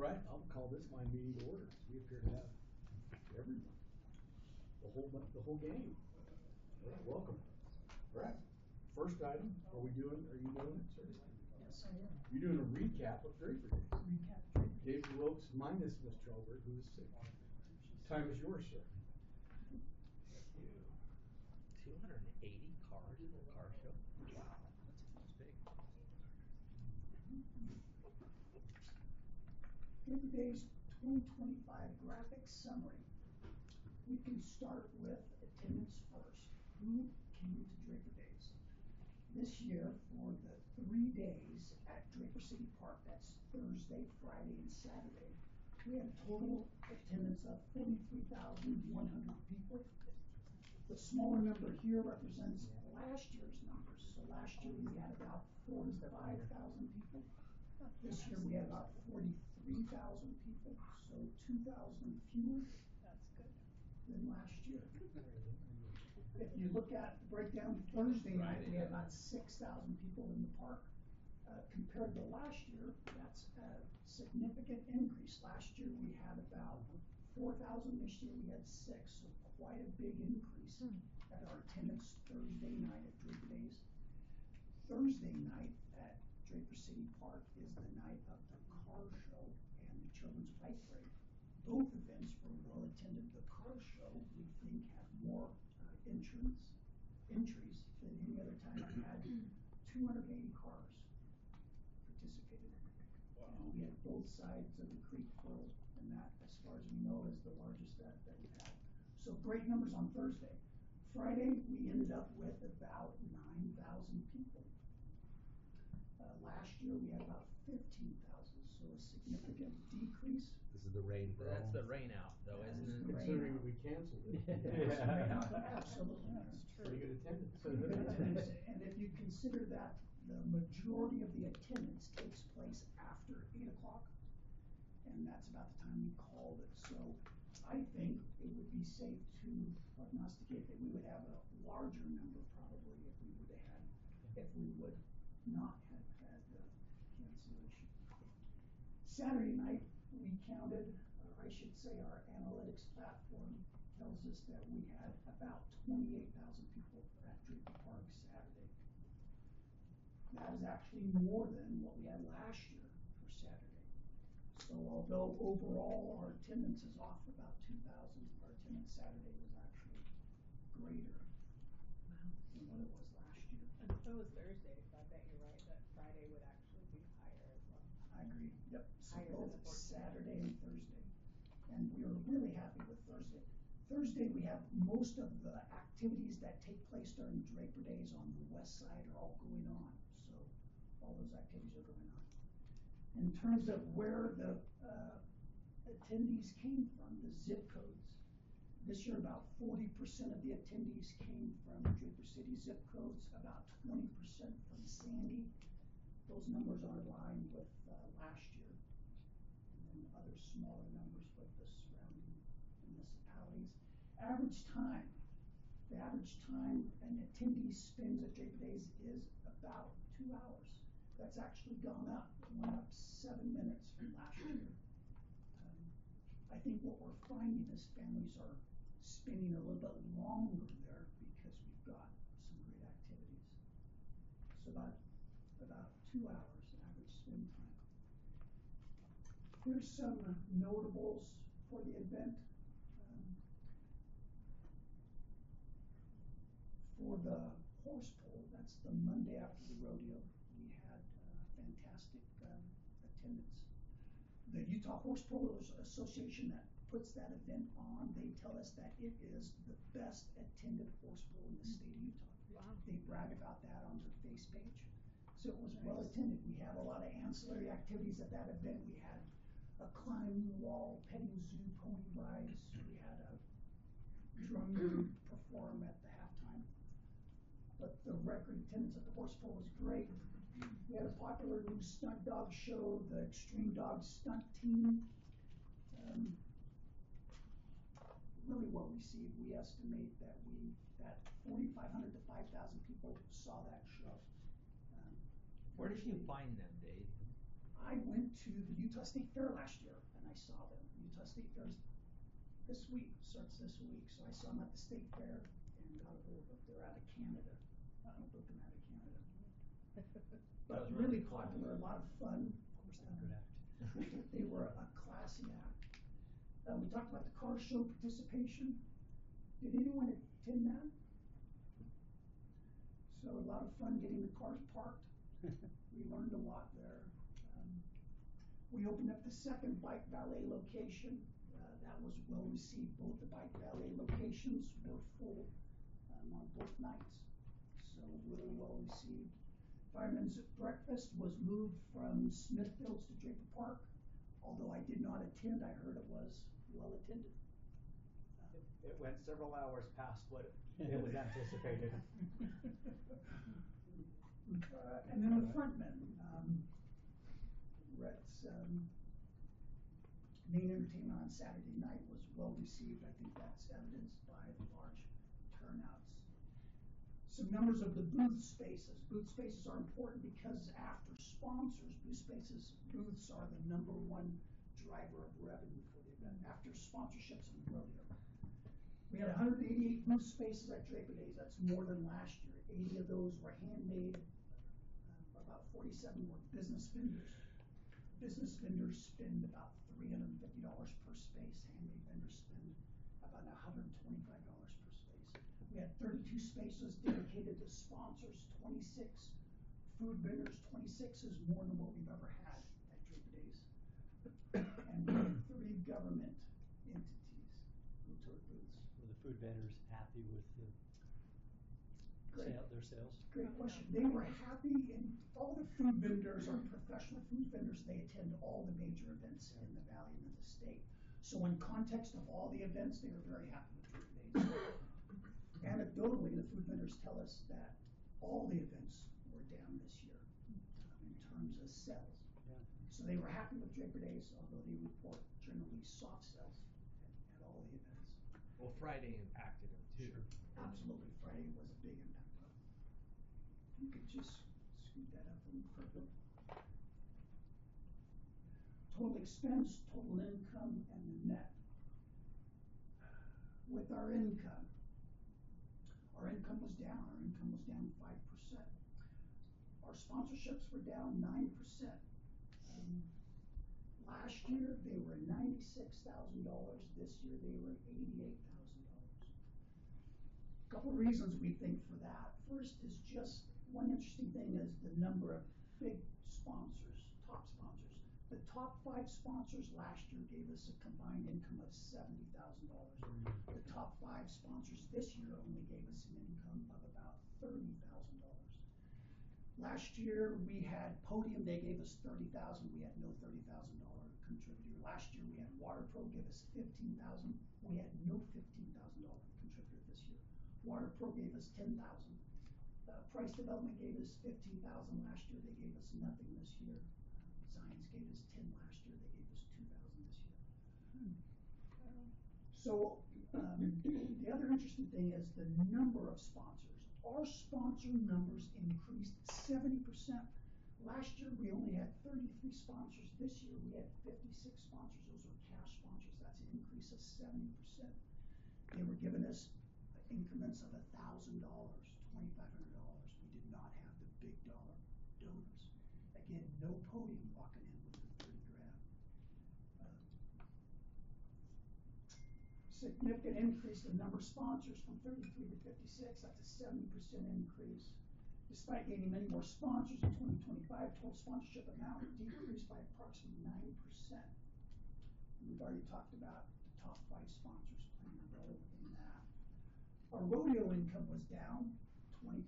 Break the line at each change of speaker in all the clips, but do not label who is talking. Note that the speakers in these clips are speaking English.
right, I'll call this my meeting to order. We appear to have everyone, the whole game. All right, welcome. All right, first item, are you doing it, sir?
Yes, I am.
You're doing a recap of Draper Day.
Recap Draper Day.
David Wilkes minus Miss Chalbert, who is sick. Time is yours, sir.
Thank you. 280 cars in the car show. Wow, that's big.
Draper Day's 2025 graphic summary. We can start with attendance first. Who came to Draper Days? This year, for the 3 days at Draper City Park, that's Thursday, Friday, and Saturday, we had a total attendance of 43,100 people. The smaller number here represents last year's numbers. So last year we had about 45,000 people. This year we had about 43,000 people, so 2,000 fewer.
That's good.
Than last year. If you look at the breakdown, Thursday night we had about 6,000 people in the park. Compared to last year, that's a significant increase. Last year we had about 4,000. This year we had 6, so quite a big increase at our attendance Thursday night at Draper Days. Thursday night at Draper City Park is the night of the car show and the children's bike parade. Both events were well attended. The car show, we think, had more entries than any other time. We had 280 cars participated. Wow. And we had both sides of the creek full, and that, as far as we know, is the largest that we've had. So great numbers on Thursday. Friday, we ended up with about 9,000 people. Last year we had about 15,000, so a significant decrease.
This is the rain. That's the rain out, though, isn't it?
Considering we canceled it.
Absolutely.
That's true.
Pretty good attendance.
And if you consider that the majority of the attendance takes place after 8 o'clock, and that's about the time we called it. So I think it would be safe to prognosticate that we would have a larger number probably if we would not have had the cancellation. Saturday night, we counted, or I should say our analytics platform tells us that we had about 28,000 people at Draper Park Saturday. That is actually more than what we had last year for Saturday. So although overall our attendance is off about 2,000, our attendance Saturday was actually greater than what it was last year.
And so was Thursday, so I bet you're right that Friday would actually be higher as well.
I agree. Yep. So
Higher
both Saturday and Thursday. And we were really happy with Thursday. Thursday we have most of the activities that take place during Draper Days on the west side are all going on. So all those activities are going on. In terms of where the attendees came from, the zip codes. This year, about 40% of the attendees came from Draper City zip codes, about 20% from Sandy. Those numbers are in line with last year, and then other smaller numbers with the surrounding municipalities. Average time. The average time an attendee spends at Draper Days is about 2 hours. That's actually gone up. It went up 7 minutes from last year. I think what we're finding is families are spending a little bit longer there because we've got some great activities. So about 2 hours average spend time. Here's some notables for the event. For the horse pull, that's the Monday after the rodeo, we had fantastic attendance. The Utah Horse Pullers Association that puts that event on, they tell us that it is the best attended horse pull in the state of Utah.
Wow.
They brag about that on their face page. So it was well attended. We had a lot of ancillary activities at that event. We had a climbing the wall, petting zoo pony rides. We had a drum group perform at the halftime. But the record attendance at the horse pull was great. We had a popular new stunt dog show, the Extreme Dog Stunt Team. Really well received. We estimate that 4,500 to 5,000 people saw that show.
Where did you find them, Dave?
I went to the Utah State Fair last year and I saw them. Utah State Fair's this week, starts this week, so I saw them at the State Fair and got a hold of them. They're out of Canada. I don't think they're out of Canada. But
That was
really
really fun.
popular, a lot of fun.
Of course, they're a good act.
They were a classy act. We talked about the car show participation. Did anyone attend that? So a lot of fun getting the cars parked. We learned a lot there. We opened up the second bike valet location. That was well received. Both the bike valet locations were full on both nights. So really well received. Fireman's Breakfast was moved from Smithfields to Draper Park. Although I did not attend, I heard it was well attended.
It went several hours past what it was anticipated.
And then the frontmen, Rhett's main entertainment on Saturday night was well received. I think that's evidenced by the large turnouts. Some numbers of the booth spaces. Booth spaces are important because after sponsors, booths are the number one driver of revenue for the event, after sponsorships and rodeo. We had 188 booth spaces at Draper Days. That's more than last year. 80 of those were handmade. About 47 were business vendors. Business vendors spend about $350 per space. Handmade vendors spend about $125 per space. We had 32 spaces dedicated to sponsors, 26 food vendors. 26 is more than what we've ever had at Draper Days. And we had 3 government entities who took booths.
Were the food vendors happy with their sales?
Great question. They were happy, and all the food vendors are professional food vendors. They attend all the major events in the valley and in the state. So in context of all the events, they were very happy with Draper Days. Anecdotally, the food vendors tell us that all the events were down this year in terms of sales.
Yeah.
So they were happy with Draper Days, although they report generally soft sales at all the events.
Well, Friday impacted them too.
Sure.
Absolutely, Friday was a big impact. You could just scoot that up a little further. Total expense, total income, and the net. With our income was down. Our income was down 5%. Our sponsorships were down 9%. Last year they were $96,000. This year they were $88,000. Couple reasons we think for that. First is just one interesting thing is the number of big sponsors, top sponsors. The top 5 sponsors last year gave us a combined income of $70,000. The top 5 sponsors this year only gave us an income of about $30,000. Last year we had Podium, they gave us $30,000. We had no $30,000 contributor. Last year we had WaterPro give us $15,000. We had no $15,000 contributor this year. WaterPro gave us $10,000. Price Development gave us $15,000 last year. They gave us nothing this year. Zions gave us $10,000 last year. They gave us $2,000 this year. So the other interesting thing is the number of sponsors. Our sponsor numbers increased 70%. Last year we only had 33 sponsors. This year we had 56 sponsors. Those were cash sponsors. That's an increase of 70%. They were giving us increments of $1,000, $2,500. We did not have the big dollar donors. Again, no Podium walking in with the 30 grand. Significant increase in number of sponsors from 33 to 56. That's a 70% increase. Despite gaining many more sponsors in 2025, total sponsorship amount decreased by approximately 9%. We've already talked about the top 5 sponsors playing a role in that. Our rodeo income was down 20%,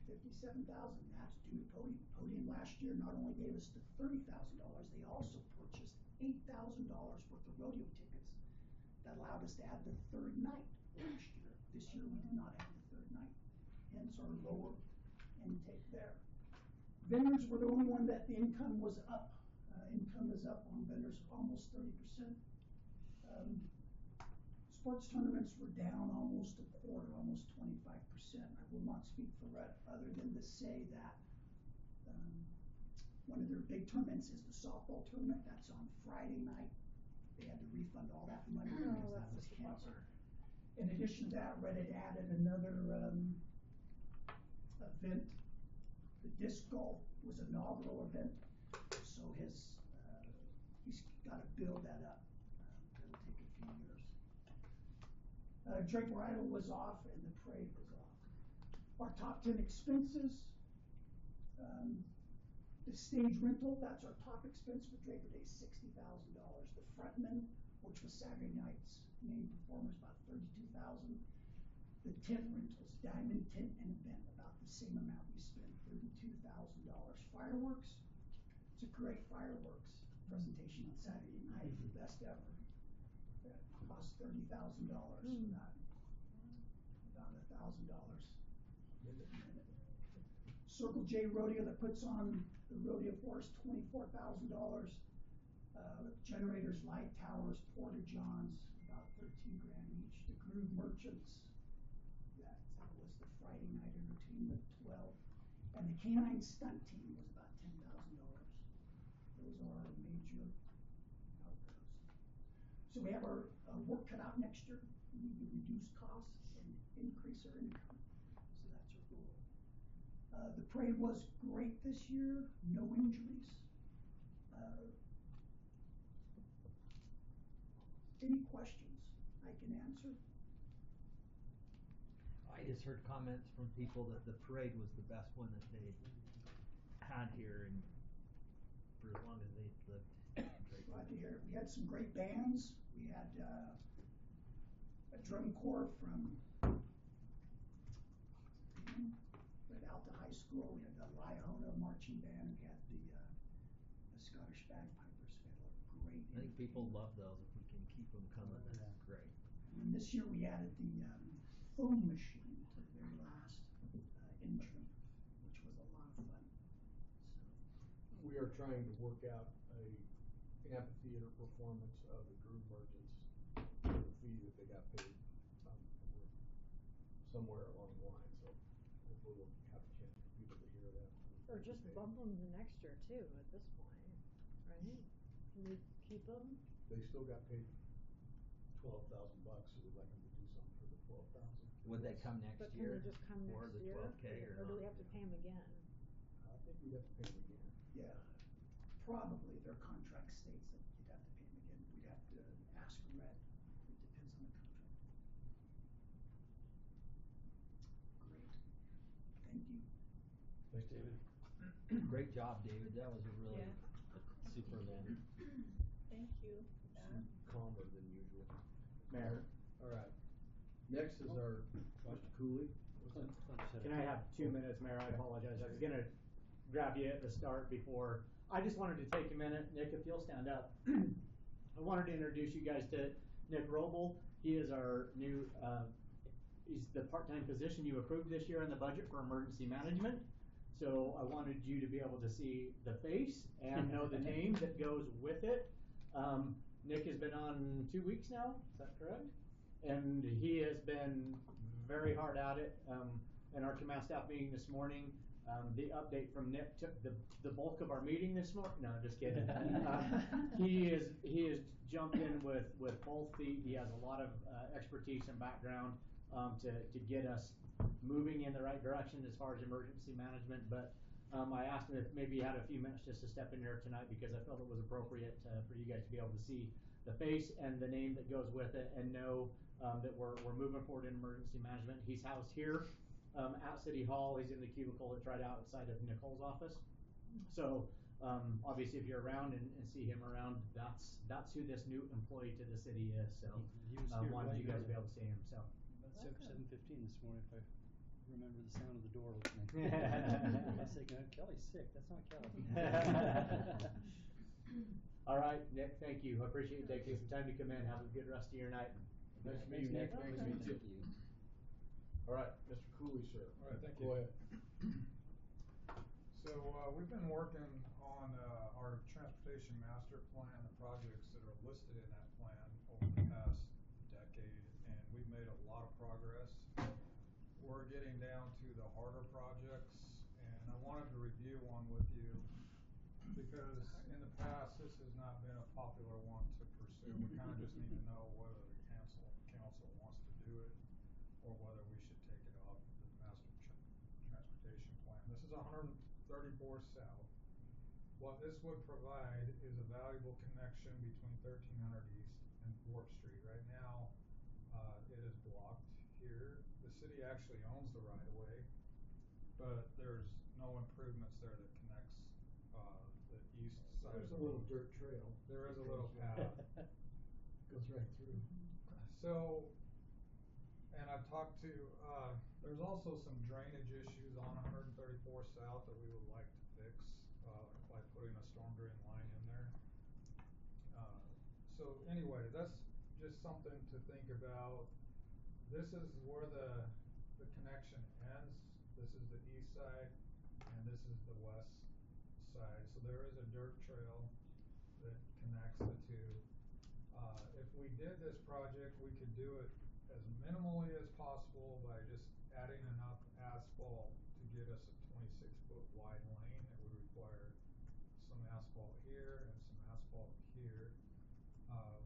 $57,000. That's due to Podium. Podium last year not only gave us the $30,000, they also purchased $8,000 worth of rodeo tickets. That allowed us to add the third night last year. This year we did not have the third night, hence our lower intake there. Vendors were the only one that the income was up. Income is up on vendors almost 30%. Sports tournaments were down almost a quarter, almost 25%. I will not speak for Rhett other than to say that One of their big tournaments is the softball tournament, that's on Friday night. They had to refund all that money because
Oh,
that was
that's such a
canceled.
bummer.
In addition to that, Reddit added another, event. The disc golf was an inaugural event, so he's gotta build that up. It'll take a few years. Draper Idol was off and the parade was off. Our top 10 expenses, the stage rental, that's our top expense for Draper Day, $60,000. The frontman, which was Saturday night's main performers, about $32,000. The tent rentals, diamond tent and event, about the same amount we spent, $32,000. Fireworks, it's a great fireworks presentation on Saturday night, the best ever. That cost $30,000 for that, about $1,000 a minute. Circle J Rodeo that puts on the rodeo for us, $24,000. Generators, light towers, porta johns, about 13 grand each. The Groove Merchants, that was the Friday night entertainment, 12. And the Canine Stunt Team was about $10,000. Those are our major outgoes. So we have our work cut out next year. We need to reduce costs and increase our income. So that's our goal. The parade was great this year, no injuries. Any questions I can answer?
I just heard comments from people that the parade was the best one that they had here and for as long as they lived.
Glad to hear it. We had some great bands. We had a drum corps from Red Alta High School. We had the Liahona Marching Band. We had the Scottish Bagpipers. We had a great.
I think people love those. If we can keep them coming, that's great.
And then this year we added the foam machine to the very last entry, which was a lot of fun. So
We are trying to work out a amphitheater performance of the Groove Merchants, the fee that they got paid, somewhere along the line, so hopefully we'll have a chance for people to hear that.
Or just bump them the next year too, at this point, right? Can we keep them?
They still got paid $12,000, so we'd like them to do something for the 12,000.
Would they come next
But can
year
they just come
for
next
the
year?
12K or
do we
not?
have to pay them again?
I think we'd have to pay them again.
yeah, probably their contract states that you'd have to pay them again. We'd have to ask Red. It depends on the contract. Great. Thank you.
Thanks, David.
Great job, David. That was a really super event.
Thank you for that.
Calmer than usual.
Mayor,
All right. Next is our Mr. Cooley.
can I have 2 minutes, Mayor? I apologize. I was gonna grab you at the start before. I just wanted to take a minute. Nick, if you'll stand up. I wanted to introduce you guys to Nick Roble. He is our new, he's the part-time position you approved this year in the budget for emergency management. So I wanted you to be able to see the face and know the name that goes with it. Nick has been on 2 weeks now, is that correct? And he has been very hard at it. In our command staff meeting this morning, the update from Nick took the bulk of our meeting this morning. No, just kidding. He is jumped in with both feet. He has a lot of expertise and background to get us moving in the right direction as far as emergency management. But I asked him if maybe he had a few minutes just to step in there tonight because I felt it was appropriate for you guys to be able to see the face and the name that goes with it and know that we're moving forward in emergency management. He's housed here at City Hall. He's in the cubicle that's right outside of Nicole's office. So obviously if you're around and see him around, that's who this new employee to the city is. So
He was here
wanted you guys to be
right
able to see him. So
About 7:15 this morning, if I remember the sound of the door opening. I was thinking, Kelly's sick. That's not Kelly.
All right, Nick, thank you. I appreciate you taking some time to come in. Have a good rest of your night.
Nice to meet you, Nick.
Nice
Nice to meet you.
Thank you.
All right, Mr. Cooley, sir.
All right, thank
Go
you.
ahead.
So, we've been working on, our transportation master plan, the projects that are listed in that plan over the past decade, and we've made a lot of progress. We're getting down to the harder projects, and I wanted to review one with you. because in the past, this has not been a popular one to pursue. We kinda just need to know whether the council wants to do it, or whether we should take it off of the master transportation plan. This is 134 South. What this would provide is a valuable connection between 1300 East and 4th Street. Right now, it is blocked here. The city actually owns the right of way, but there's no improvements there that connects, the east side of
There's
the
a little
road.
dirt trail.
There is a little path.
Goes right through.
So, and I've talked to, there's also some drainage issues on 134 South that we would like to fix, by putting a storm drain line in there. So anyway, that's just something to think about. This is where the connection ends. This is the east side, and this is the west side. So there is a dirt trail that connects the two. If we did this project, we could do it as minimally as possible by just adding enough asphalt to get us a 26-foot wide lane. It would require some asphalt here and some asphalt here.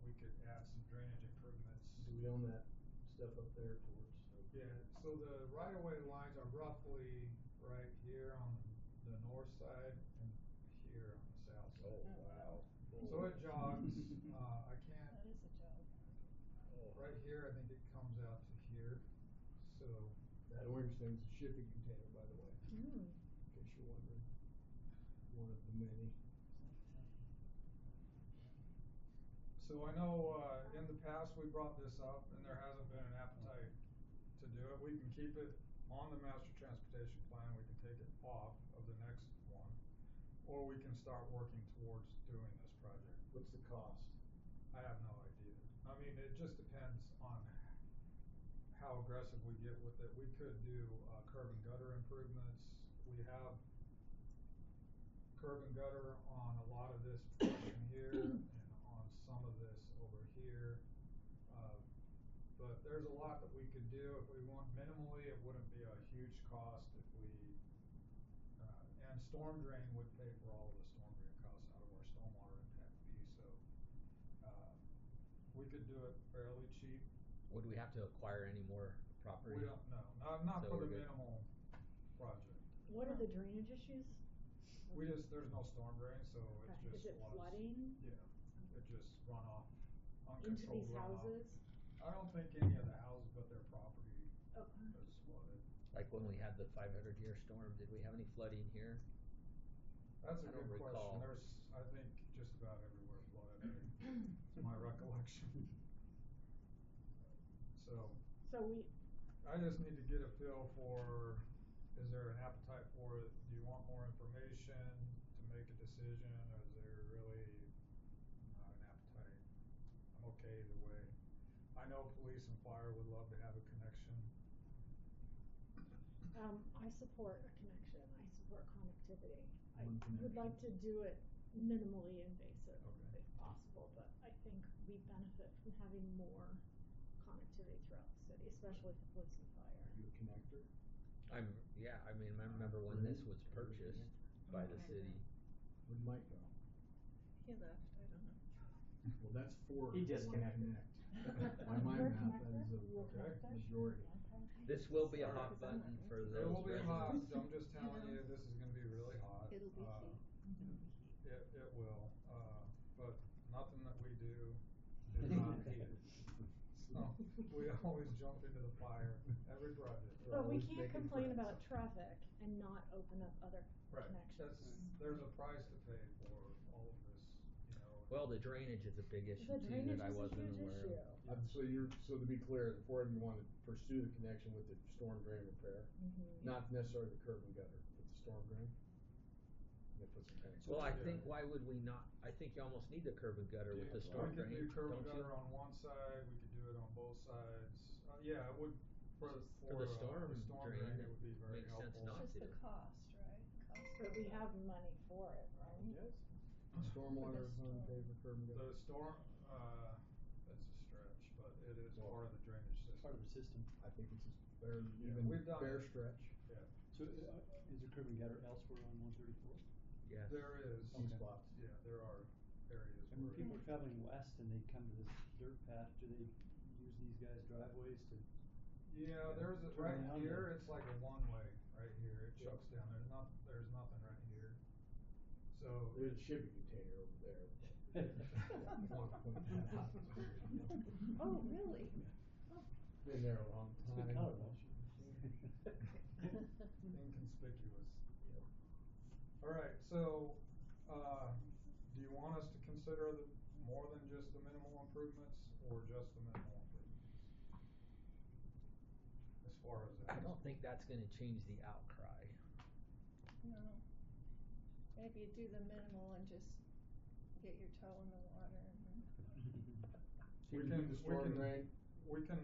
We could add some drainage improvements.
Do we own that stuff up there towards?
Yeah, so the right-of-way lines are roughly right here on the north side and here on the south side.
Oh, wow.
So it jogs, I can't,
That is a job.
right here, I think it comes out to here, so.
That orange thing's a shipping container, by the way,
Mm.
in case you're wondering. One of the many.
So I know, in the past, we brought this up, and there hasn't been an appetite to do it. We can keep it on the master transportation plan, we can take it off of the next one, or we can start working towards doing this project.
What's the cost?
I have no idea. I mean, it just depends on how aggressive we get with it. We could do, curb and gutter improvements. We have curb and gutter on a lot of this portion here and on some of this over here. But there's a lot that we could do. If we want minimally, it wouldn't be a huge cost if we, and storm drain would pay for all of the storm drain costs out of our stormwater impact fee, so, we could do it fairly cheap.
Would we have to acquire any more property?
We don't know, not
So
for the
we're good.
minimal project.
What are the drainage issues?
There's no storm drain, so it's
Okay.
just
Is it
floods.
flooding
Yeah, it just runoff,
into
uncontrolled
these
runoff.
houses?
I don't think any of the houses but their property
Okay.
is flooded.
Like when we had the 500-year storm, did we have any flooding here?
That's a
I don't
good
recall.
question. There's, I think, just about everywhere flooded, it's my recollection. So,
So we,
I just need to get a feel for, is there an appetite for it? Do you want more information to make a decision, or is there really not an appetite? I'm okay either way. I know police and fire would love to have a connection.
I support a connection, I support connectivity. I
One
would like to
connection.
do it minimally invasive
Okay.
if possible, but I think we benefit from having more connectivity throughout the city, especially for police and fire.
Are you a connector?
Yeah, I mean, I remember when this was purchased by the city.
Where'd Mike go?
He left, I don't know.
Well, that's four.
He disconnected.
Connect. By my
You're a
math, that is
connector? You a
Okay.
connector?
majority.
This will be a
Sorry.
hot button for
It
those
will be hot,
residents.
I'm just telling you, this is gonna be really hot.
It'll be heat. It'll be heat.
It will, but nothing that we do is not heated. So, we always jump into the fire, every project.
But we
Always
can't
making
complain
friends.
about traffic and not open up other
Right,
connections.
there's a price to pay for all of this, you know.
Well, the drainage is a big issue
The
too
drainage
that I
is a
wasn't
huge
aware
issue.
of.
So to be clear, the four of you want to pursue the connection with the storm drain repair,
Mhm.
not necessarily the curb and gutter, but the storm drain. And they put some tanks.
Well,
in
I
there.
think why would we not? I think you almost need the curb and gutter with the storm
We could
drain,
do curb and
don't you?
gutter on one side, we could do it on both sides, yeah, it would, for
For
the
the storm
storm
drain,
drain, it would be very
makes sense
helpful.
not
It's just
to.
the cost, right? Cost
But
of
we
the-
have money for it, right?
Yes. Stormwater fund pay for curb and gutter.
The storm, that's a stretch, but it is
Well,
part of the drainage system.
Part of the system.
I think it's a fair,
Yeah,
even
we've done
fair
it.
stretch.
Yeah.
So, is there curb and gutter elsewhere on 134?
guess.
There is.
Few
Okay.
spots.
Yeah, there are areas
And when
where.
people are traveling west and they come to this dirt path, do they use these guys' driveways to?
Yeah, there's a,
Turn
right
around
here,
or-
it's like a one-way, right here, it
Yeah.
chucks down, there's nothing right here. So.
There's a shipping container over there. Want to point that out.
Oh, really?
Been there a long
It's a
time.
good color though.
Inconspicuous.
Yep.
Alright, so, do you want us to consider more than just the minimal improvements, or just the minimal improvements? As far as that.
I don't think that's gonna change the outcry.
No. Maybe you do the minimal and just get your toe in the water and then.
We can do the storm drain
We can,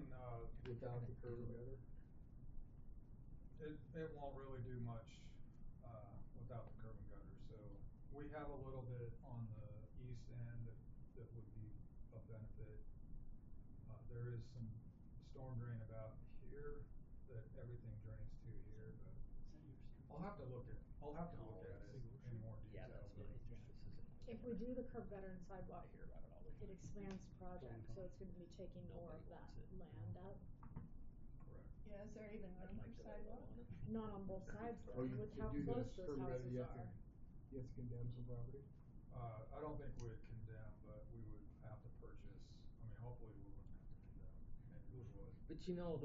without the curb and gutter.
it won't really do much, without the curb and gutter, so we have a little bit on the east end that would be of benefit. There is some storm drain about here that everything drains to here, but I'll have to look at it in more
Yeah,
detail.
that's nice. This isn't.
If we do the curb gutter and sidewalk,
I hear about it all the
it
time.
expands the project, so it's gonna be taking more of
Nobody
that
wants it.
land up.
Correct.
Yeah, is there even
I'd
room
like
for
to lay low
sidewalk?
on it.
Not on both sides
Or
though,
you
with
could
how
do
close
this
those
curb and gutter,
houses
you have
are.
you have to condemn some property.
I don't think we'd condemn, but we would have to purchase, I mean, hopefully we wouldn't have to condemn, maybe we would.
But you know,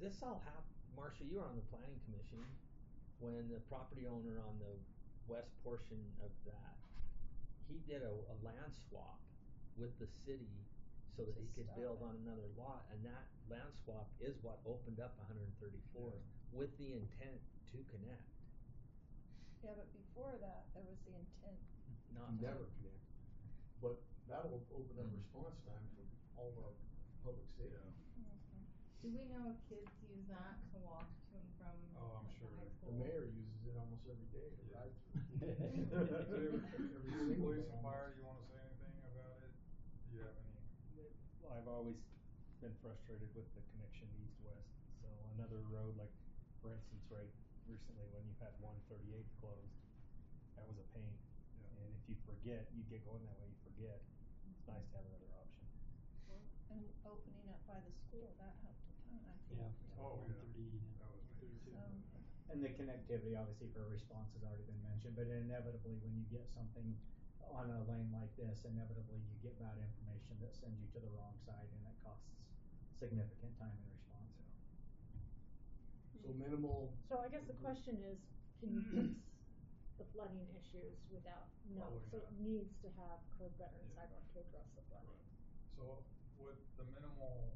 this all happened, Marcia, you were on the planning commission, when the property owner on the west portion of that, he did a land swap with the city so that he
To
could
stop
build
it.
on another lot, and that land swap is what opened up 134 with the intent to connect.
Yeah, but before that, there was the intent.
Not
Never connect. But that'll open up
Mm.
response time for all of our public safety.
Do we know if kids use that to walk to and from,
Oh, I'm
like, the
sure.
high
The
school?
mayor uses it almost every day to
Yeah.
ride through. Every
Do
single
police
day
and fire,
almost.
you wanna say anything about it? Do you have any?
Well, I've always been frustrated with the connection east-west, so another road, like, for instance, right, recently when you had 138th closed, that was a pain.
Yeah.
And if you forget, you get going that way, you forget, it's nice to have another option.
And opening up by the school, that helped a ton, I think.
Oh, yeah.
130,
That was major.
132.
So,
And the connectivity, obviously, for response has already been mentioned, but inevitably, when you get something on a lane like this, inevitably you get bad information that sends you to the wrong side and it costs significant time in response.
So minimal.
So I guess the question is, can you fix the flooding issues without, no,
Probably
so it
not.
needs to have curb gutter and
Yeah.
sidewalk to address the flooding.
Correct. So with the minimal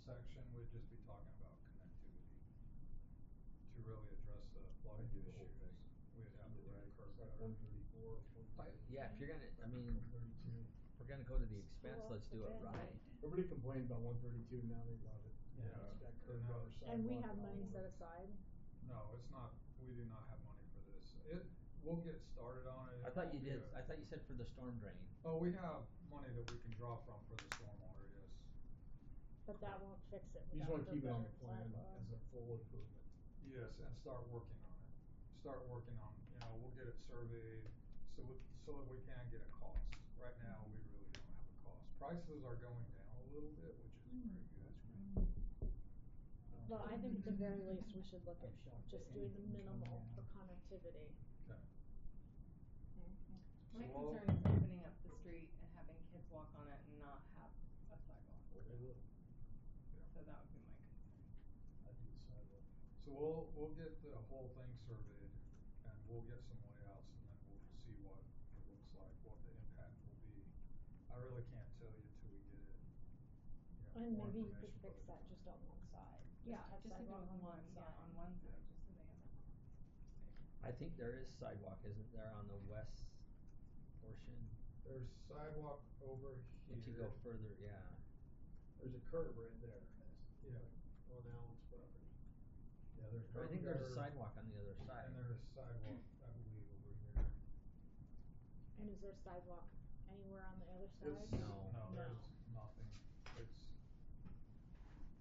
section, we'd just be talking about connectivity. To really address the flooding
I'd do the whole
issues,
thing.
we'd have to do
Right,
a curb
it's like
gutter.
134,
Yeah, if you're gonna, I mean,
132.
if we're gonna go to the expense,
Pull
let's
off the
do it
Band-Aid.
right.
Everybody complained about 132, now they love it.
Yeah.
It's got curb
Now-
gutter, sidewalk.
And we have
all
money
over
set
it.
aside.
No, it's not, we do not have money for this. We'll get started on it.
I
It
thought
won't
you
be
did,
a-
I thought you said for the storm drain.
Oh, we have money that we can draw from for the stormwater, yes.
But that won't fix it
You just
without
wanna
curb
keep it on
gutter
the
and
plan
sidewalk.
as a full improvement.
Yes, and start working on it. Start working on, we'll get it surveyed so that we can get a cost. Right now, we really don't have a cost. Prices are going down a little bit, which is very good.
Well, I think at the very least, we should look at
I'm shocked
just
that
doing the
anything's coming
minimal for
out.
connectivity.
Okay.
My
So we'll-
concern is opening up the street and having kids walk on it and not have a sidewalk.
Well, they will.
So that would be my concern.
I do the sidewalk.
So we'll get the whole thing surveyed and we'll get some layouts and then we'll see what it looks like, what the impact will be. I really can't tell you till we get it,
And
more
maybe you could
information
fix
from
that just on one side.
Yeah,
have
just to do
sidewalk
it
on
one,
side.
on one side, just so they have that.
I think there is sidewalk, isn't there, on the west portion?
There's sidewalk over here.
If you go further, yeah.
There's a curb right there.
Yeah.
On Allen's property.
Yeah, there's
I
curb
think there's a
gutter,
sidewalk on the other side.
and there's sidewalk, I believe, over here.
And is there sidewalk anywhere on the other
It's,
side?
No.
there's nothing.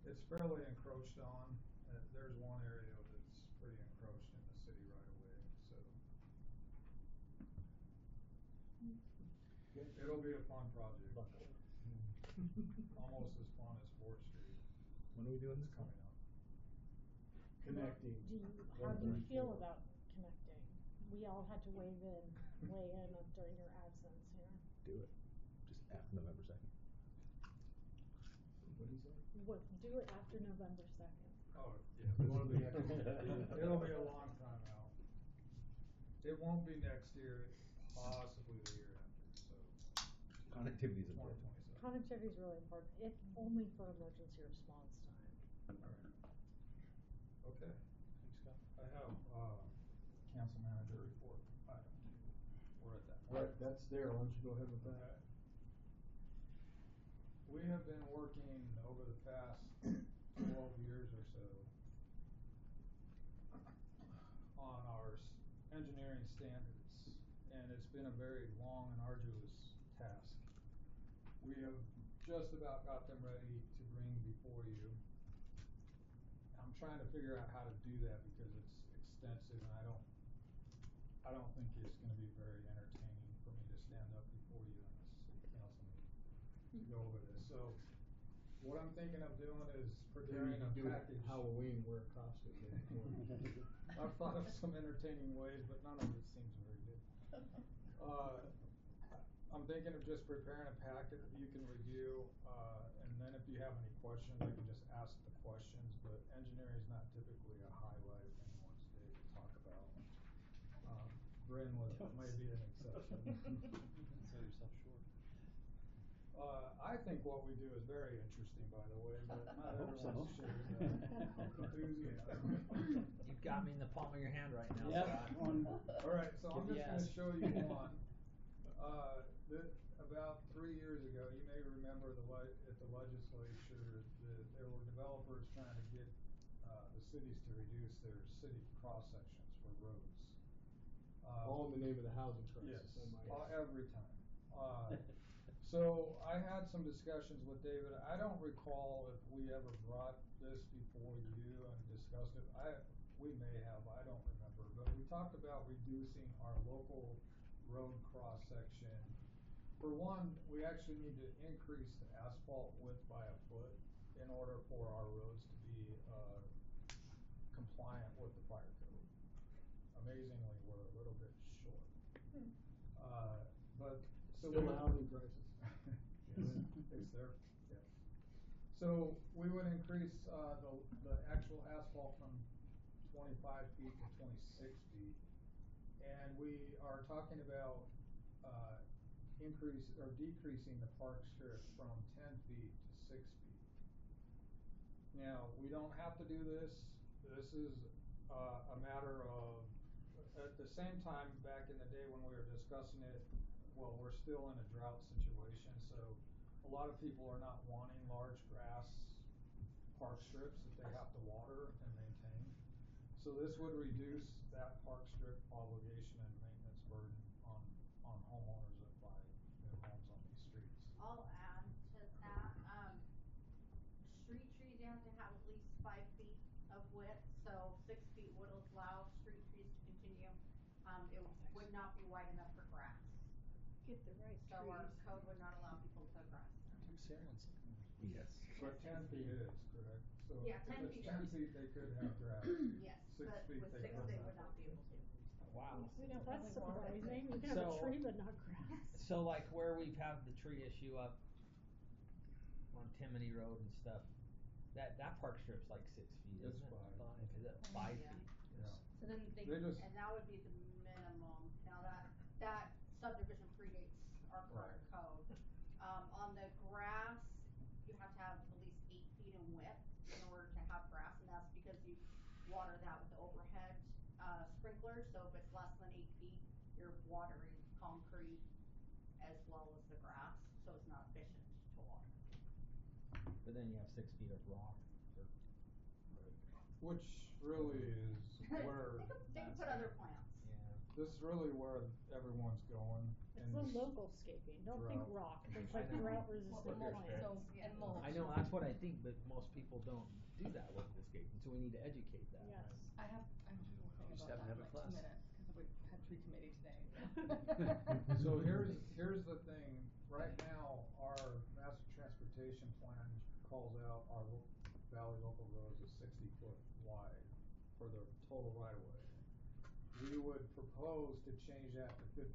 It's fairly encroached on. There's one area that's pretty encroached in the city right away, so. project. Almost as fun as Fourth Street.
When are we doing
It's
this?
coming up.
Connecting.
How do you feel
134.
about connecting? We all had to weigh in during your absence here.
Do it. Just after November 2nd.
What do you say?
Do it after November 2nd.
Oh, yeah.
One of the next-
It'll be a long time out. It won't be next year, possibly the year after, so.
Connectivity is important.
2027.
Connectivity is really important, if only for emergency response time.
Okay. I have, council manager report, item 2. We're at that.
Alright, that's there, why don't you go ahead with that?
Okay. We have been working over the past 12 years or so on our engineering standards, and it's been a very long and arduous task. We have just about got them ready to bring before you. I'm trying to figure out how to do that because it's extensive, and I don't think it's gonna be very entertaining for me to stand up before you in this city council meeting to go over this. So what I'm thinking of doing is preparing a
Maybe do
package.
Halloween, wear a costume.
I've thought of some entertaining ways, but none of it seems very good. I'm thinking of just preparing a packet that you can review, and then if you have any questions, you can just ask the questions, but engineering is not typically a highlight of anyone's day to talk about. Bryn may be an exception.
Sell yourself short.
I think what we do is very interesting, by the way, but not
I hope so.
everyone shares that enthusiasm.
You've got me in the palm of your hand right now,
Yep.
Scott.
Alright, so I'm
Give
just
the
gonna
ass.
show you one. About 3 years ago, you may remember at the legislature, there were developers trying to get, the cities to reduce their city cross sections for roads.
All in the name of the housing crisis.
Yes,
I might add.
every time. So I had some discussions with David. I don't recall if we ever brought this before you and discussed it. We may have, I don't remember, but we talked about reducing our local road cross section. For one, we actually need to increase the asphalt width by a foot in order for our roads to be compliant with the fire code. Amazingly, we're a little bit short. But so
Still a housing crisis.
it's there, yeah. So we would increase the actual asphalt from 25 feet to 26 feet, and we are talking about decreasing the park strip from 10 feet to 6 feet. Now, we don't have to do this. This is a matter of, at the same time, back in the day when we were discussing it, well, we're still in a drought situation, so a lot of people are not wanting large grass park strips that they have to water and maintain. So this would reduce that park strip obligation and maintenance burden on homeowners that buy new homes on these streets.
I'll add to that, street trees, you have to have at least 5 feet of width, so 6 feet would allow street trees to continue. It would not be wide enough for grass.
Get the right
So our
trees.
code would not allow people to put grass there.
Yes.
But 10 feet is, correct? So
Yeah, 10
if it's
feet
10
is.
feet, they could have grass.
Yes,
6
but
feet,
with
they
6
could
they
not.
would not be able to.
Wow.
We don't
That's
really want it.
surprising, you can have a
So-
tree but not grass.
So like where we've had the tree issue up on Timony Road and stuff, that park strip's like 6 feet,
It's
isn't it?
5.
Is it 5
Yeah.
feet?
Yeah.
So then
They just-
and that would be the minimum. Now that subdivision predates our current code. On the grass, you have to have at least 8 feet in width in order to have grass, and that's because you water that with the overhead sprinklers. So if it's less than 8 feet, you're watering concrete as well as the grass, so it's not efficient to water.
But then you have 6 feet of rock.
Which really is where,
They could put other plants.
Yeah.
this is really where everyone's going in
It's the
this.
local scaping, don't think
drought.
rock, think
I
like
know.
drought resistant
Look, there's
plants.
So, and mulch.
I know, that's what I think, but most people don't do that local scaping, so we need to educate that.
Yes.
I have a whole thing
Just
about
have
that
to
in
have a
like 2
class.
minutes, cause we had tree committee today.
So here's the thing, right now, our master transportation plan calls out our valley local roads as 60 foot wide for the total right of way. We would propose to change that to 53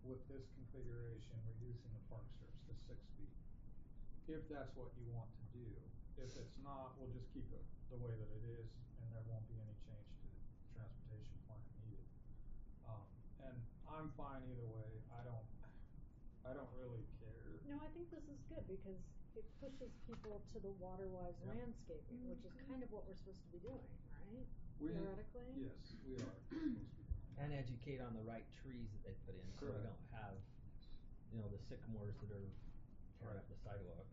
with this configuration, reducing the park strips to 6 feet. If that's what you want to do. If it's not, we'll just keep it the way that it is, and there won't be any change to the transportation plan needed. And I'm fine either way. I don't really care.
No, I think this is good because it pushes people to the water-wise
Yep.
landscaping, which is kind of what we're supposed to be doing, right? Theoretically?
Yes, we are supposed to be doing that.
And educate on the right trees that they put in, so we
Correct.
don't have, the sycamores that are tearing up the sidewalk.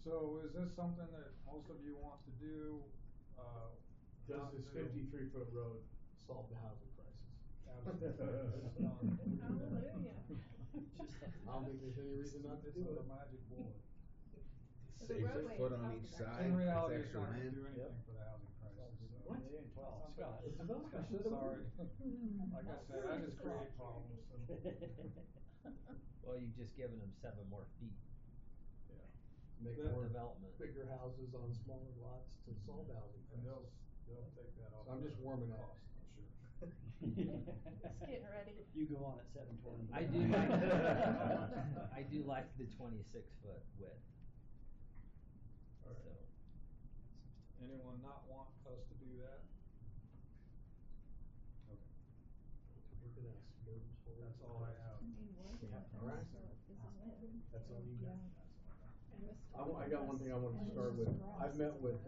So is this something that most of you want to do?
Does
not
this
do?
53-foot road solve the housing crisis?
Absolutely. It's done. We can do that.
Hallelujah.
I don't think there's any reason not to
It's
do
a
it.
magic bullet.
So the
Save a
roadway
foot
is
on
up
each
to that.
side,
In
that's
reality, it's
extra
not gonna
land.
do anything for the housing crisis, so.
What?
Scott.
The developer should have.
Sorry. Like I said, I just create problems, so.
Well, you've just given them 7 more feet
Yeah.
Make
That-
more
development.
bigger houses on smaller lots to solve the housing
And
crisis.
they'll take that off.
So I'm just warming up.
Cost, I'm sure.
Just getting ready.
You go on at 7:20.
I do like the 26-foot width.
All right.
So,
Anyone not want us to do that? Okay.
Look at us, builders for it.
That's all I have.
All right. That's all you got. I got one thing I wanted to start with. I've met with,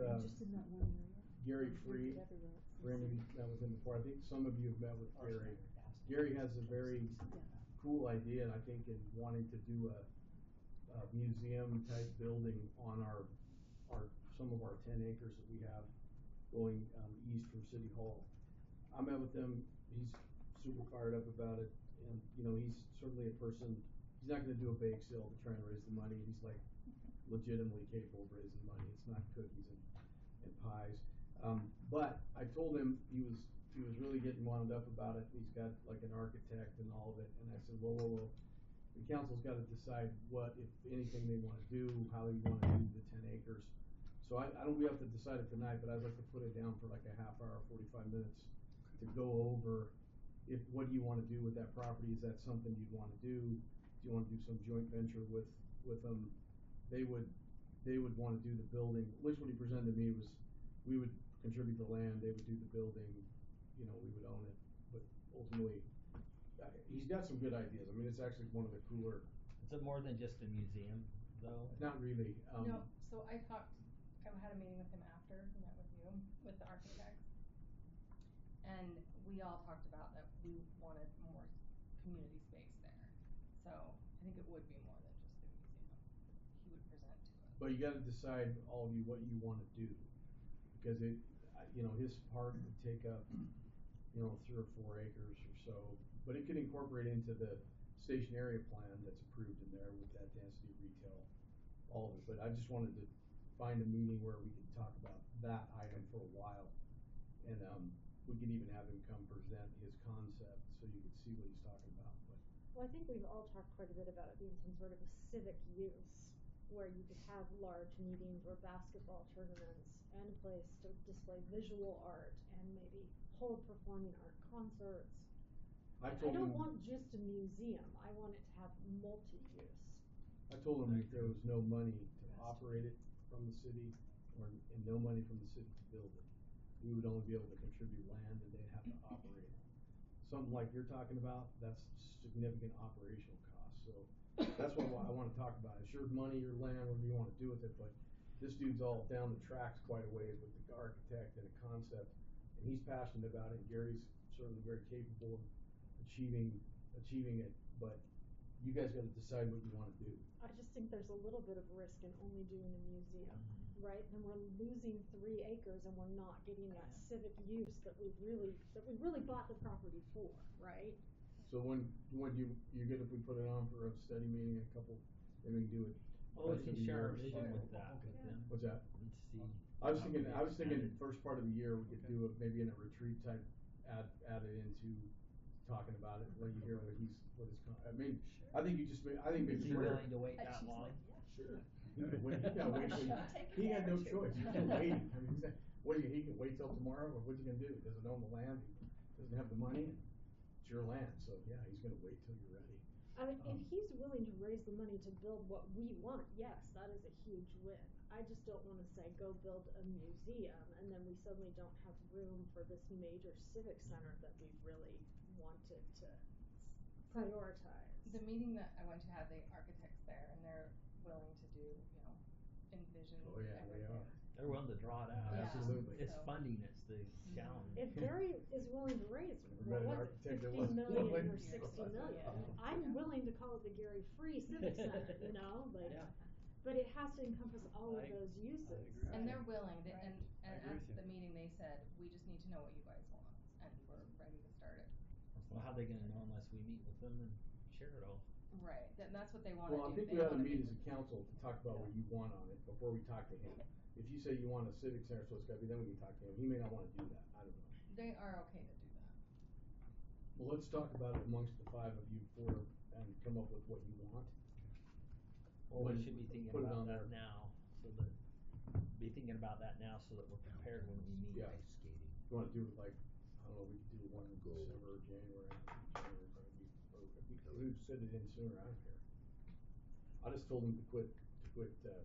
Gary Freed. Randy met with him before. I think some of you have met with Gary. Gary has a very cool idea, and I think in wanting to do a museum type building on some of our 10 acres that we have going, east from City Hall. I met with him. He's super fired up about it, and, he's certainly a person, he's not gonna do a bake sale to try and raise the money. He's like legitimately capable of raising money. It's not cookies and pies. But I told him he was really getting wound up about it. He's got like an architect and all of it. And I said, whoa. The council's got to decide what, if anything, they want to do, how you want to do the 10 acres. So I don't, we have to decide it tonight, but I'd like to put it down for like a half hour, 45 minutes to go over what do you want to do with that property? Is that something you'd want to do? Do you want to do some joint venture with them? They would want to do the building. At least what he presented to me was we would contribute the land, they would do the building, we would own it. But ultimately, he's got some good ideas. I mean, it's actually one of the cooler.
is it more than just a museum, though?
Not really.
No, so I had a meeting with him after he met with you, with the architects. And we all talked about that we wanted more community space there. So I think it would be more than just a museum he would present to us.
But you gotta decide, all of you, what you wanna do. Because his part would take up, 3 or 4 acres or so. But it could incorporate into the station area plan that's approved in there with that density of retail, all of it. But I just wanted to find a meeting where we could talk about that item for a while. And, we could even have him come present his concept so you could see what he's talking about.
Well, I think we've all talked quite a bit about it being some sort of a civic use where you could have large meetings or basketball tournaments and a place to display visual art and maybe hold performing art concerts. I don't want just a museum. I want it to have multi-use.
I told him if there was no money to operate it from the city and no money from the city to build it, we would only be able to contribute land and they'd have to operate it. Something like you're talking about, that's significant operational costs. So that's what I want to talk about. It's your money, your land, whatever you want to do with it, but this dude's all down the tracks quite a ways with the architect and a concept, and he's passionate about it. Gary's certainly very capable of achieving it, but you guys got to decide what you want to do.
I just think there's a little bit of risk in only doing a museum, right? Then we're losing 3 acres and we're not getting that civic use that we really bought the property for, right?
So when you good if we put it on for a study meeting, maybe we can do it.
Oh, we can share our
Year.
vision with that, with them.
What's that?
Let's see.
I was thinking first part of the year we could do maybe in a retreat type, add it into talking about it, let you hear what his, I mean, I think you just, I think
Is
maybe.
he willing to wait that
She's
long?
like, yeah.
Sure. He can wait, he gotta wait,
Take
he had no
advantage.
choice, he's still waiting, I mean, what do you, he can wait till tomorrow, or what's he gonna do? He doesn't own the land, he doesn't have the money, and it's your land, so yeah, he's gonna wait till you're ready.
I mean, if he's willing to raise the money to build what we want, yes, that is a huge win. I just don't wanna say, go build a museum, and then we suddenly don't have room for this major civic center that we've really wanted to prioritize.
The meeting that I went to had the architects there, and they're willing to do, envision
Oh, yeah, they
everything.
are.
They're willing to draw it out.
Yeah.
It's just-
Absolutely.
It's
So-
funding, it's the challenge.
If Gary is willing to raise,
Never met an
what was it,
architect that
50
wasn't
million
willing.
or 60 million, I'm willing to call it the Gary Free Civic Center, like,
Yeah.
but it has to encompass all of
I-
those uses.
I agree.
And they're willing, and
I agree
at
with you.
the meeting, they said, we just need to know what you guys want, and we're ready to start it.
Well, how are they gonna know unless we meet with them and share it all?
Right, that's what they wanna do.
Well, I think
They
we ought to
wanna
meet
make
as a council to talk about what you want on it before we talk to him. If you say you want a civic center, so it's gotta be, then we can talk to him, he may not wanna do that, I don't know.
They are okay to do that.
Well, let's talk about it amongst the five of you four and come up with what you want.
Well, we
When-
should be thinking
put it
about
on
that
there.
now, so that, be thinking about that now so that we're prepared when we meet.
Yeah.
Ice skating.
You wanna do it like, I don't know, we could do one in December or January, January probably, or if we could fit it in sooner, I don't care. I just told them to quit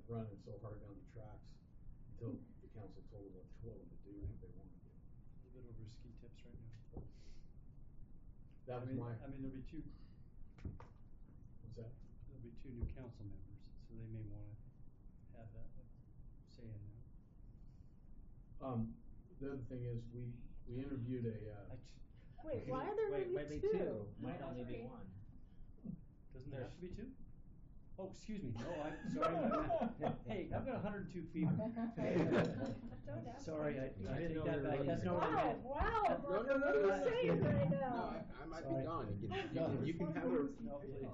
running so hard down the tracks until the council told them what to do, what they wanna do.
A little bit over ski tips right now.
That was my,
I mean, there'll be two
what's that?
new council members, so they may wanna have that say in that.
The other thing is, we interviewed a,
Wait, why are there
Wait,
maybe
maybe
two?
might only be
Three.
one.
Doesn't there have to be two? Oh, excuse me, no, I'm sorry. Hey, I've got 102 fever.
Don't ask
Sorry,
me.
I
didn't
take
know
that
they were
back,
looking
that's
for
not what I meant.
Wow,
No,
Martha, what are you saying right now?
I might be
Sorry.
gone, you can have a.
No, please.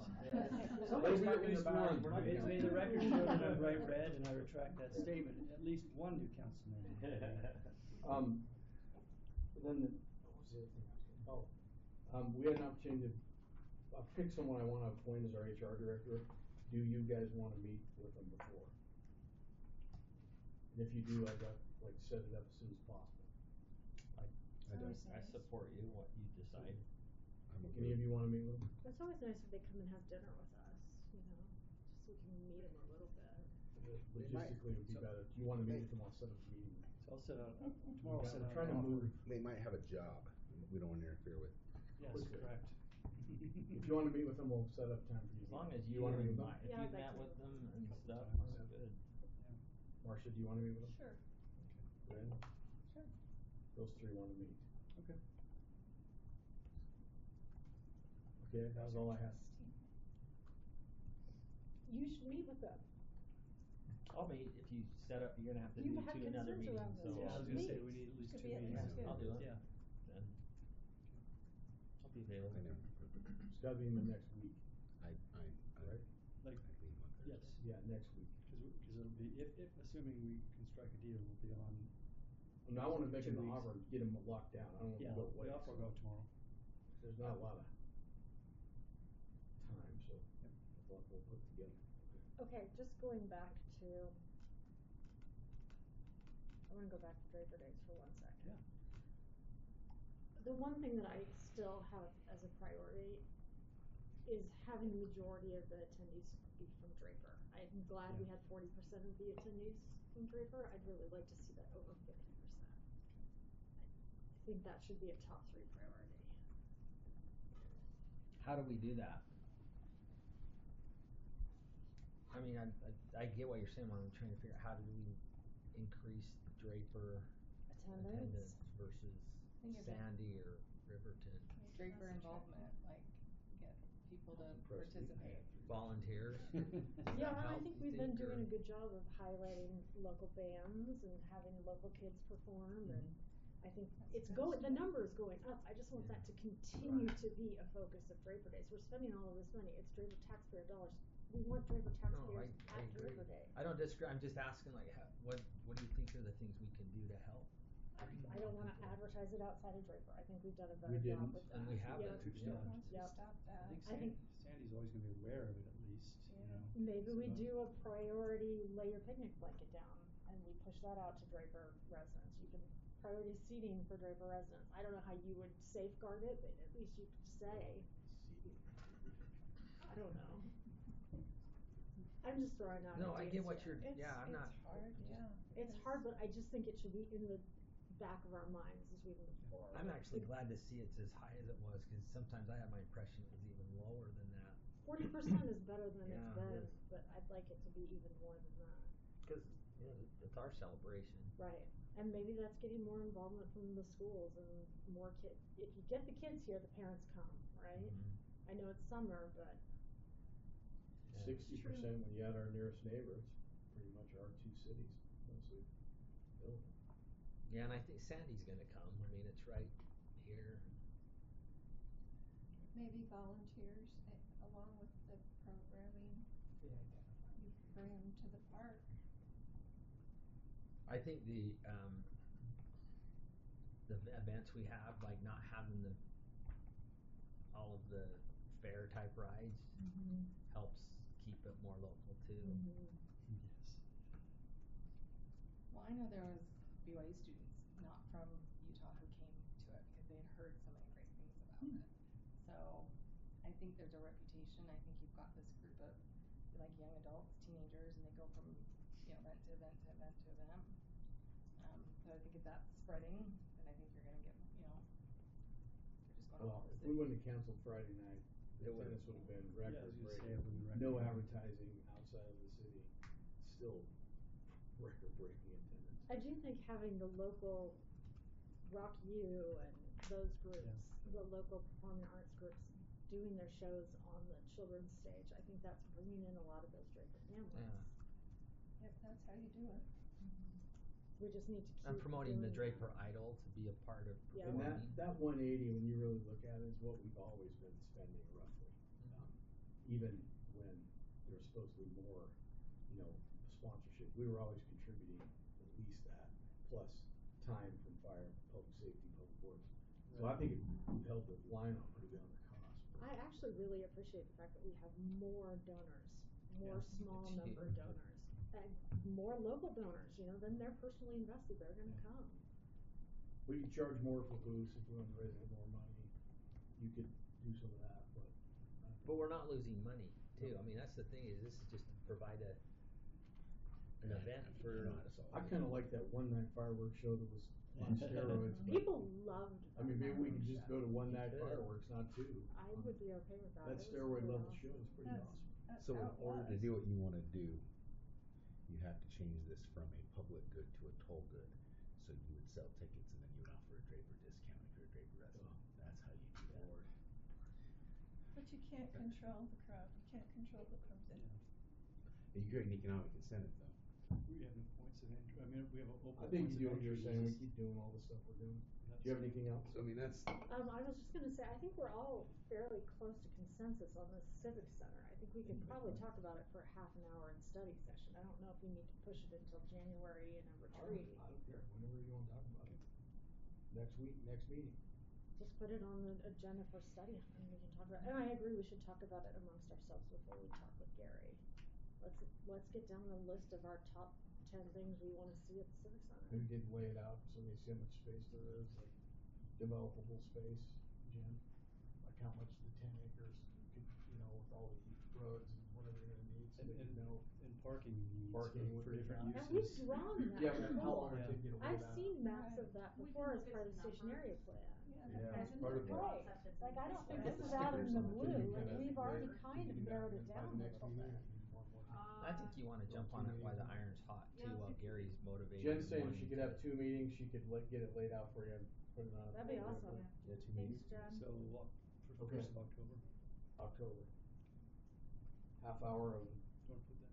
Somebody's talking
least
about
one.
it.
We're not
May may the record show that I'm bright red, and I retract that statement, at least one new council member.
Then the, what was the other thing I was gonna, we had an opportunity to, pick someone I wanna appoint as our HR director. Do you guys wanna meet with them before? And if you do, I'd like to set it up as soon as possible.
I don't.
I support you, what you decide.
I'm okay.
Any of you wanna meet with them?
It's always nice if they come and have dinner with us, just so we can meet them a little bit.
They might.
Logistically, it would be
So-
better. If you wanna meet with them, I'll set up a meeting.
So I'll set out, tomorrow I'll set
We're
out.
trying to
an offer.
move.
They might have a job we don't wanna interfere with.
Yes,
quickly.
correct.
If you wanna meet with them, we'll set up time for you.
As long as
You
you
wanna meet with them?
invite, if
Yeah,
you've
I'd like
met
to.
with them and stuff,
Yeah.
that's good.
Marcia, do you wanna meet with them?
Sure.
Brandon?
Sure.
Those three wanna meet.
Okay.
Okay, that was all I had.
You should meet with them.
I'll meet, if you set up, you're gonna have to
You
do
have
another
concerns
meeting,
around
so.
this.
Yeah, I was
Meet.
gonna say, we need at least
Could
two
be at
meetings.
least two.
I'll do it.
Yeah.
Then I'll be available.
I know.
It's gotta be in the next week,
I,
right?
Like,
I leave on Thursday.
yes,
Yeah, next week.
cause it'll be, if, assuming we can strike a deal, we'll be on,
And I wanna make
2
an
weeks.
offer, and get them locked down. I don't
yeah,
wanna go
the
wait.
offer will go tomorrow.
There's not a lot of time, so I thought we'll put together.
Okay, just going back to, I wanna go back to Draper Days for 1 second.
Yeah.
The one thing that I still have as a priority is having the majority of the attendees be from Draper. I'm glad we
Yeah.
had 40% of the attendees from Draper. I'd really like to see that over 50%. I think that should be a top 3 priority.
How do we do that? I mean, I get what you're saying, what I'm trying to figure out, how do we increase Draper attendance versus
think if it-
Sandy or Riverton?
Draper involvement, like, get people to
Impressed we've
participate.
had three.
Volunteers? Does
Yeah,
that
I
help,
think
you
we've been
or-
doing a good job of highlighting local bands and having local kids perform, and I think the number is going up. I just want that to continue to be a focus of Draper Days. We're spending all of this money, it's Draper taxpayer dollars. We want Draper
No,
taxpayers
I
at
agree.
Draper Day.
I don't disagree, I'm just asking like, what do you think are the things we can do to help?
I don't wanna advertise it outside of Draper, I think we've done a
We
better job
didn't.
with that.
And we haven't,
Yep.
We've started.
Once we
Yep.
stop that.
I think
I think
Sandy's always gonna be aware of it at least, you
Yeah.
know.
maybe we
so-
do a priority lay your picnic blanket down and we push that out to Draper residents. You can priority seating for Draper residents. I don't know how you would safeguard it, but at least you could say,
Seating.
I don't know. I'm just throwing out
No, I
ideas
get what
here.
you're, yeah, I'm not.
It's hard, yeah.
It's hard, but I just think it should be in the back of our minds as we move forward.
I'm actually glad to see it's as high as it was, cause sometimes I had my impression it was even lower than that.
40% is better than it's
Yeah, it
been,
is.
but I'd like it to be even more than that.
Cause, you know, it's our celebration.
Right, and maybe that's getting more involvement from the schools and more if you get the kids here, the parents come, right?
Mhm.
I know it's summer, but
60% when you add our nearest neighbor, it's pretty much our two cities, mostly building.
Yeah, and I think Sandy's gonna come, I mean, it's right here.
Maybe volunteers, along with the programming, you bring them to the park.
I think the events we have, like not having all of the fair type rides helps keep it more local too.
Yes.
Well, I know there was BYU students, not from Utah, who came to it because they had heard so many great things about it. So I think there's a reputation. I think you've got this group of like young adults, teenagers, and they go from, you know, event to event to event to event. So I think if that's spreading, then I think you're gonna get, you know, they're just going all
Well,
over the
if
city.
we wouldn't have canceled Friday night, the
It would've-
attendance would have been
Yeah, I
record
was gonna say,
breaking.
it would've been
No
record.
advertising outside of the city, still record breaking attendance.
I do think having the local Rock U and those groups, the local performing arts groups doing their shows on the children's stage, I think that's bringing in a lot of those Draper families.
Yeah.
If that's how you do it.
We just need to keep
And promoting the
doing
Draper
that.
Idol to be a part of
Yeah.
And
performing.
that 180, when you really look at it, is what we've always been spending roughly. Even when there was supposed to be more, you know, sponsorship, we were always contributing at least that, plus time from fire, public safety, public works. So I think we've held the line on pretty good on the cost.
I actually really appreciate the fact that we have more donors, more
Yeah,
small
it's
number
huge.
donors, and more local donors, you know, then they're personally invested, they're gonna
Yeah.
come.
We could charge more for booths if we wanted to raise more money. You could do some of that, but.
But we're not losing money too, I mean, that's the thing, is this is just to provide an event for.
I kinda like that one night fireworks show that was on steroids. but-
People loved
I mean, maybe we could
fireworks
just
show.
go to one night
could.
fireworks, not two.
I would be okay with that.
That
It was
steroid
really
level
awesome.
show is pretty
That's-
awesome.
That's
So in
how it
order to
was.
do what you wanna do, you have to change this from a public good to a toll good. So you would sell tickets and then you would offer a Draper discount if you're a Draper resident. That's how you do that.
Lord.
But you can't control the crowd, you can't control who comes in.
And you create an economic incentive though.
We have no points of entry, I mean, we have open
I think
points
you do
of
what you're
entry,
saying, we
it's
keep doing all the stuff we're doing.
just-
Do you have anything else?
So I mean, that's,
I was just gonna say, I think we're all fairly close to consensus on the civic center. I think we could probably talk about it for a half an hour in study session. I don't know if we need to push it until January in a retreat.
I don't care, whenever you wanna talk about it. Next week, next meeting.
Just put it on the agenda for study and we can talk about it. And I agree, we should talk about it amongst ourselves before we talk with Gary. Let's get down the list of our top 10 things we wanna see at the civic center.
Maybe we could lay it out so we see how much space there is, like developable space, Jim. Like how much the 10 acres could, you know, with all the roads and whatever you're gonna need, so
And,
that you know.
and parking needs
Parking
for
would be
different
fine.
And we've
uses.
drawn that
Yeah, but how long
before.
would it take you to lay
I've
that
seen
out?
maps of that
We
before
can
as
look
part
at
of the
some
stationary
numbers.
plan.
Yeah,
And
it's part of the.
right, like I don't think this is
Stickers
out in the
on it.
blue,
Can you
like
kinda
we've already
rate-
kind
can
of
you do that
narrowed it
by
down
the
a
next
little
meeting,
bit.
or do you want more time?
I think you wanna jump on it while the iron's hot too,
Yeah,
while
let's do
Gary's motivated.
Jen's saying
and
she could have 2 meetings, she could get it laid out for you and put it on. a
That'd be
folder.
awesome.
yeah, 2
Thanks,
meetings.
Jen.
So, for
Okay.
first of October,
October. Half hour of,
do you wanna put that?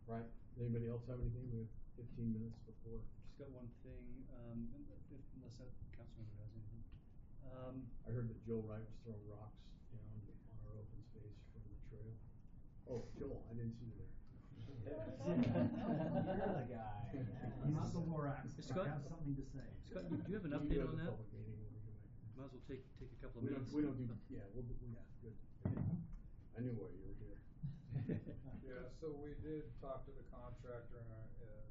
right, anybody else have anything? We have 15 minutes before.
Just got one thing, unless that council member has anything.
I heard that Joe Wright was throwing rocks down on our open space from the trail. Oh, Joel, I didn't see you there.
You're the guy, yeah.
Not the Lorax, but
Scott?
I have something to say.
Scott, do you have an
We can
update
go to
on
the
that?
public meeting when we go back.
Might as well take a couple of
We
minutes.
don't do, yeah, yeah, good. I knew why you were here.
Yeah, so we did talk to the contractor and,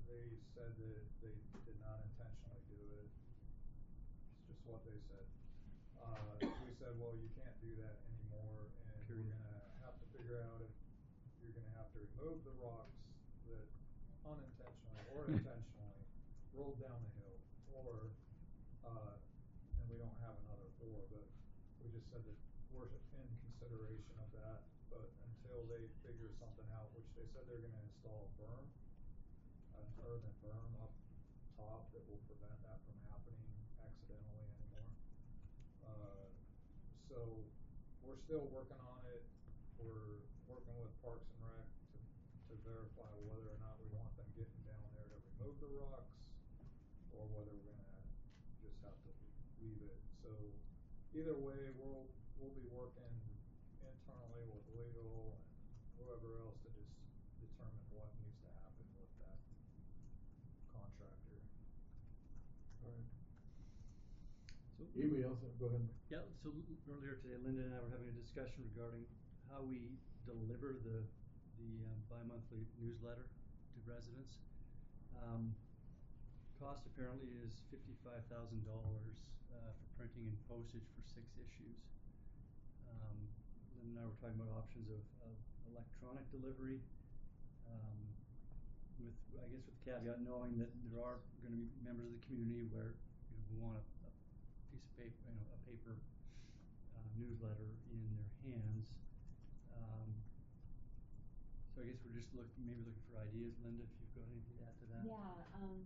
they said that they did not intentionally do it. It's just what they said. We said, well, you can't do that anymore, and we're
Period.
gonna have to figure out if you're gonna have to remove the rocks that unintentionally or intentionally rolled down the hill, or, and we don't have another or, but we just said that we're in consideration of that, but until they figure something out, which they said they're gonna install a berm, an earthen berm up top that will prevent that from happening accidentally anymore. So we're still working on it. We're working with Parks and Rec to verify whether or not we want them getting down there to remove the rocks, or whether we're gonna just have to leave it. So either way, we'll be working internally with legal and whoever else to just determine what needs to happen with that contractor.
Alright.
So,
Anybody else, go ahead.
yeah, so earlier today, Linda and I were having a discussion regarding how we deliver the bi-monthly newsletter to residents. Cost apparently is $55,000 for printing and postage for 6 issues. Linda and I were talking about options of electronic delivery, with, I guess with the caveat knowing that there are gonna be members of the community where, you know, who want a piece of paper, you know, a paper newsletter in their hands. So I guess we're just maybe looking for ideas. Linda, if you've got anything to add to that?
Yeah, I was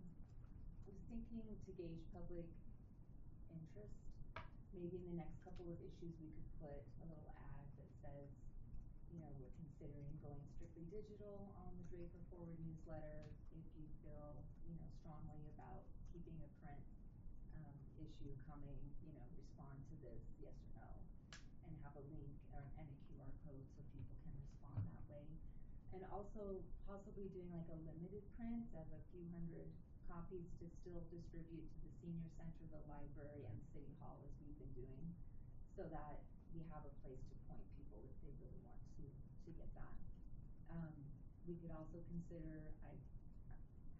thinking to gauge public interest, maybe in the next couple of issues we could put a little ad that says, you know, we're considering going strictly digital on the Draper Forward newsletter. If you feel, you know, strongly about keeping a print issue coming, you know, respond to this, yes or no, and have a link and a QR code so people can respond that way. And also possibly doing like a limited print of a few hundred copies to still distribute to the senior center, the library, and City Hall, as we've been doing, so that we have a place to point people if they really want to get that. We could also consider, I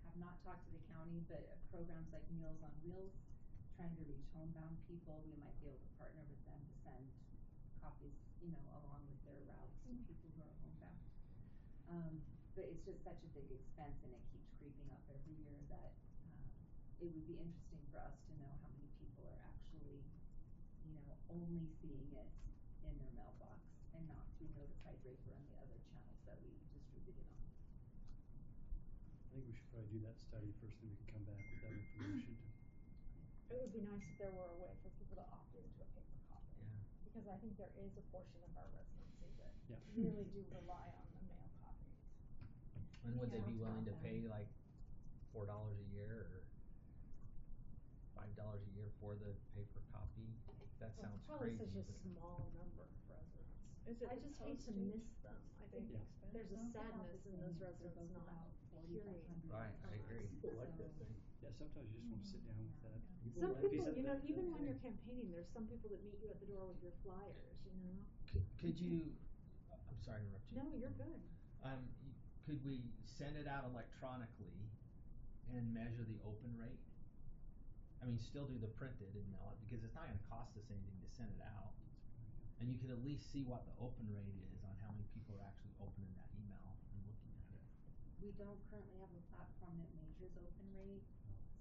have not talked to the county, but programs like Meals on Wheels, trying to reach homebound people. We might be able to partner with them to send copies, you know, along with their routes to people who are homebound. But it's just such a big expense, and it keeps creeping up every year, that it would be interesting for us to know how many people are actually, you know, only seeing it in their mailbox and not through Notify Draper and the other channels that we distribute it on.
I think we should probably do that study first, then we can come back with that information to.
It would be nice if there were a way for people to opt into a paper copy.
Yeah.
Because I think there is a portion of our residency that
Yeah.
really do rely on the mail copies.
And would they be
Yeah.
willing to pay like $4 a year or $5 a year for the paper copy? That
Well,
sounds
it's probably
crazy,
such a
but
small number of residents.
Is it
I
the
just hate to
postage?
miss them. I think
Yeah.
there's a
It's about
sadness
the
in those
same.
residents
They're both
not
about
hearing.
4,500
Right, I agree.
People like that
So-
thing.
Yeah, sometimes you just wanna sit down with that.
People
Some
like
people,
that
you know,
thing.
even when you're campaigning, there's some people that meet you at the door with your flyers, you know?
could you, I'm sorry to interrupt you.
No, you're good.
Could we send it out electronically and measure the open rate? I mean, still do the printed and mail it, because it's not gonna cost us anything to send it out. And you can at least see what the open rate is on how many people are actually opening that email and looking at it.
We don't currently have a platform that measures open rate,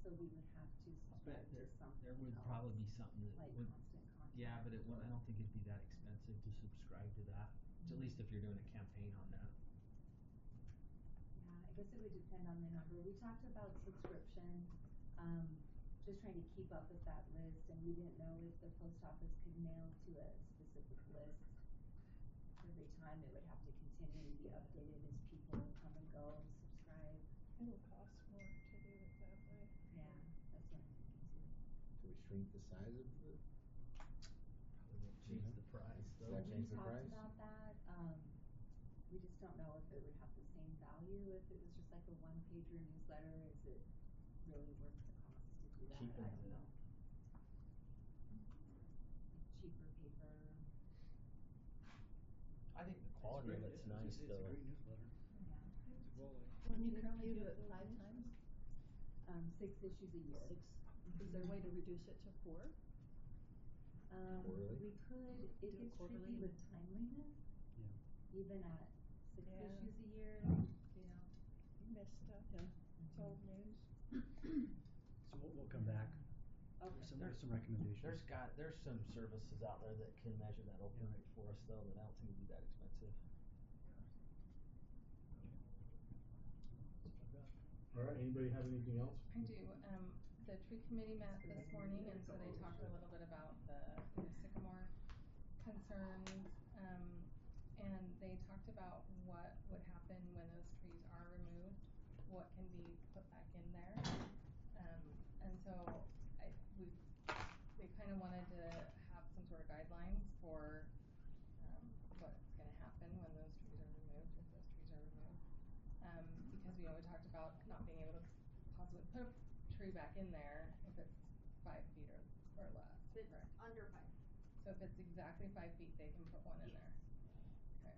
so we would have to subscribe to something
There would
else,
probably be something that
like
would,
Constant Contact.
yeah, but I don't think it'd be that expensive to subscribe to that, at least if you're doing a campaign on that.
Yeah, I guess it would depend on the number. We talked about subscription, just trying to keep up with that list, and we didn't know if the post office could mail to a specific list every time. It would have to continually be updated as people come and go and subscribe.
It'll cost more to do it that way.
Yeah, that's what I'm thinking too.
Should we shrink the size of the?
Probably won't change the price though.
Does that change the
We
price?
talked about that, we just don't know if it would have the same value if it was just like a one-pager newsletter. Is it really worth the cost to do that, I
Cheapens
don't
it.
know. Cheaper paper.
I think the
It's
quality of
great,
it's
yeah, I was
nice
gonna say,
though.
It's a great newsletter.
Yeah.
It's a quality.
When
You
did
can only
you
do
get
it
those
5
issues?
times. 6 issues a year.
Is there a way to reduce it to 4?
Quarterly?
We could, it
Do it
gets tricky
quarterly?
with timeliness,
Yeah.
even at 6
Yeah.
issues a year, you know.
You missed stuff, old news.
So we'll come back
Okay.
with some recommendations.
There's some services out there that can measure that open rate for us though, that I don't think would be that expensive.
Alright, anybody have anything else?
I do, the tree committee met this morning, and so they talked a little bit about the sycamore concerns, and they talked about what would happen when those trees are removed, what can be put back in there. And so they kinda wanted to have some sort of guidelines for, what's gonna happen when those trees are removed, if those trees are removed. Because, we talked about not being able to possibly put a tree back in there if it's 5 feet or less,
If it's
correct?
under 5 feet.
So if it's exactly 5 feet, they can put one in there. Okay.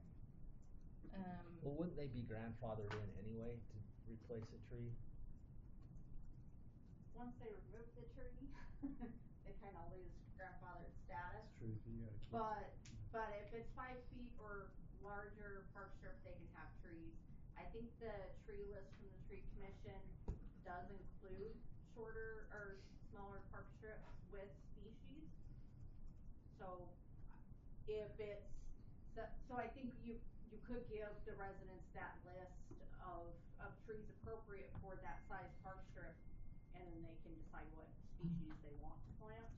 Well, wouldn't they be grandfathered in anyway to replace a tree?
Once they remove the tree, they kinda lose grandfathered status.
It's true, you gotta keep.
But if it's 5 feet or larger park strip, they can have trees. I think the tree list from the tree commission does include shorter or smaller park strips with species. So if it's, so I think you could give the residents that list of trees appropriate for that size park strip, and then they can decide what species they want to plant.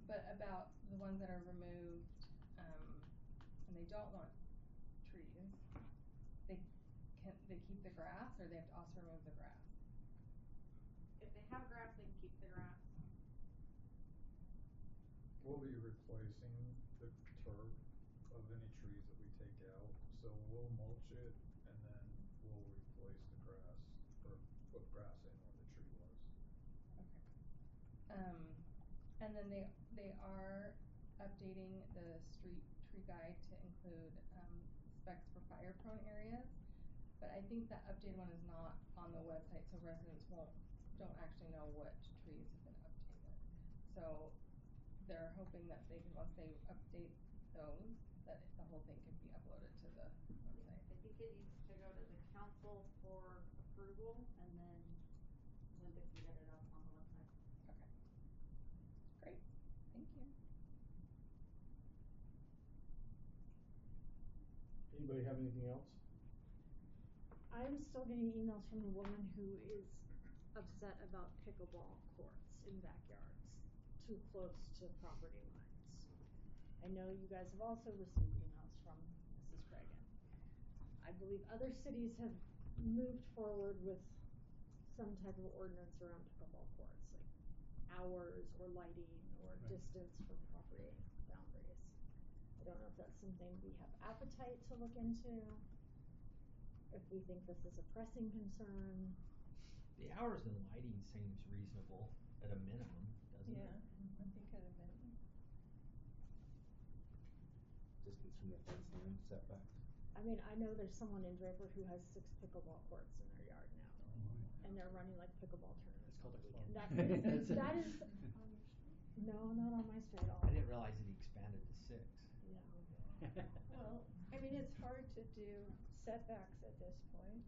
But about the ones that are removed, and they don't want trees, they keep the grass, or they have to also remove the grass?
If they have grass, they can keep the grass.
We'll be replacing the turf of any trees that we take out, so we'll mulch it and then we'll replace the grass, or put grass in where the tree was.
Okay. And then they are updating the street tree guide to include, specs for fire prone areas. But I think that updated one is not on the website, so residents don't actually know what trees have been updated. So they're hoping that they can, once they update those, that the whole thing can be uploaded to the website.
I think it needs to go to the council for approval, and then Linda can get it up on the website.
Okay. Great, thank you.
Anybody have anything else?
I'm still getting emails from the woman who is upset about pickleball courts in backyards too close to property lines. I know you guys have also received emails from Mrs. Reagan. I believe other cities have moved forward with some type of ordinance around pickleball courts, like hours or lighting or distance from property boundaries. I don't know if that's something we have appetite to look into, if we think this is a pressing concern.
The hours and lighting seems reasonable at a minimum, doesn't
Yeah,
it?
I think at a minimum.
Distance from the fence line setbacks.
I mean, I know there's someone in Draper who has 6 pickleball courts in their yard now. And they're running like pickleball tournaments
It's
on
called
the
a
weekend.
club.
That is
On your street?
no, not on my street at all.
I didn't realize it expanded to 6.
Yeah.
Well, I mean, it's hard to do setbacks at this point.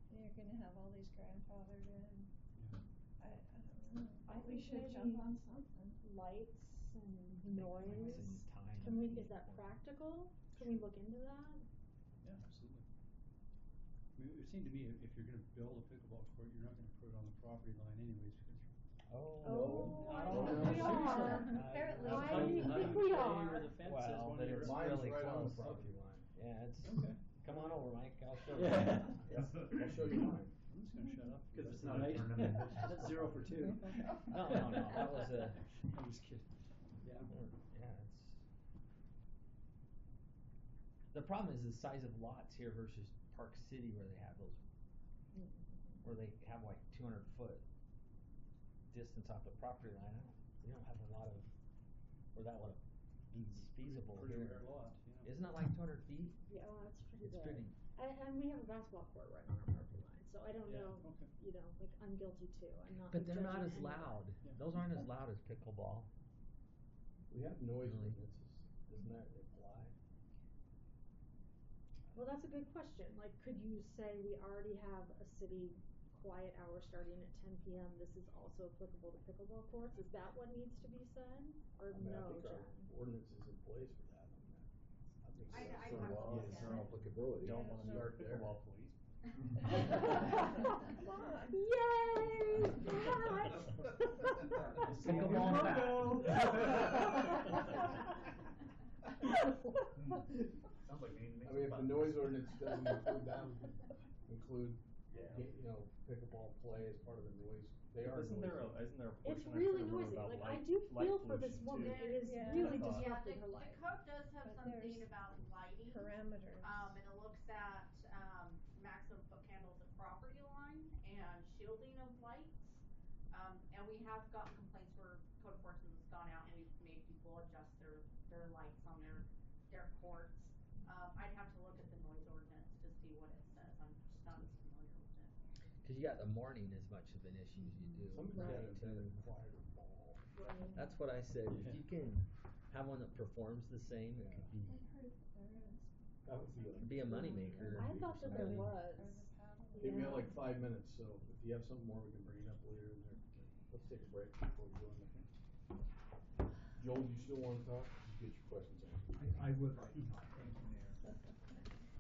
You're gonna have all these grandfathered in. I don't know.
I
We
think
should
maybe
jump on something.
lights and
Lights
noise.
and time
Can we,
would be
is that
important.
practical? Can we look into that?
Yeah, absolutely. I mean, it would seem to me if you're gonna build a pickleball court, you're not gonna put it on the property line anyways, because
Oh, I
no.
think we are.
Apparently.
I
how do you
think we
say
are.
where the fence is
Well,
when
but
you're
it's
Mine's
really
right on the
close.
property line.
Yeah, it's,
Okay.
come on over, Mike, I'll show you.
Yeah.
Yeah, I'll show you mine.
I'm just gonna shut up.
Cause it's
That's
not a
nice.
tournament.
That's 0 for 2.
No, that was a.
I'm just kidding. Yeah.
Yeah, it's. The problem is the size of lots here versus Park City where they have those where they have like 200-foot distance off the property line, we don't have a lot of, where that would be feasible
Pretty
here.
rare lot, yeah.
Isn't it like 200 feet?
Yeah, well, that's pretty
It's
big.
pretty,
And we have a basketball court right on our property line, so I don't
Yeah,
know,
okay.
you know, like, I'm guilty too, I'm not.
but
like,
they're not
judging
as
anyone.
loud.
Yeah.
Those aren't as loud as pickleball.
We have noise
Really?
ordinances, doesn't that apply?
Well, that's a good question, like, could you say we already have a city quiet hour starting at 10 PM, this is also applicable to pickleball courts, is that what needs to be said, or
I mean, I
no,
think our
Jen?
ordinance is in place for that, I mean, I think
I'd
that's
have
pretty
to
well,
look
it's
at
no
it.
applicability.
Don't wanna
Yeah,
start
there.
pickleball, please.
Come on.
Yay, Pat!
Pickleball
Sounds like they need to
I
make
mean, if
some
the
buttons.
noise ordinance doesn't include that, we could include,
Yeah.
you know, pickleball play as part of the noise, they are
Isn't there
noisy.
isn't there a
It's
portion I
really
remember
noisy,
about
like, I
light,
do
light
feel for this
pollution,
woman,
too?
it is
Yeah.
really
I thought-
disrupting
Yeah,
her
the
life.
code does have
But
something
there's
about lighting.
Parameters.
And it looks at, maximum foot candles at property line and shielding of lights. And we have gotten complaints where code enforcement has gone out and we've made people adjust their lights on their courts. I'd have to look at the noise ordinance to see what it says, I'm just not as familiar with it.
Cause you got the morning as much of an issue as you do.
Somebody's
at
gotta
night,
invent
too.
a quieter ball.
Right.
That's what I said, if you can have one that performs the same, it could be,
I heard that there is.
That would be
could
like.
be a moneymaker.
I thought that there
for
was.
Or the paddle.
Hey, we got
Yeah.
like 5 minutes, so if you have something more, we can bring it up later in there. Let's take a break before we go in there. Joel, do you still wanna talk? Get your questions answered.
I would like to talk, thank you, Mayor.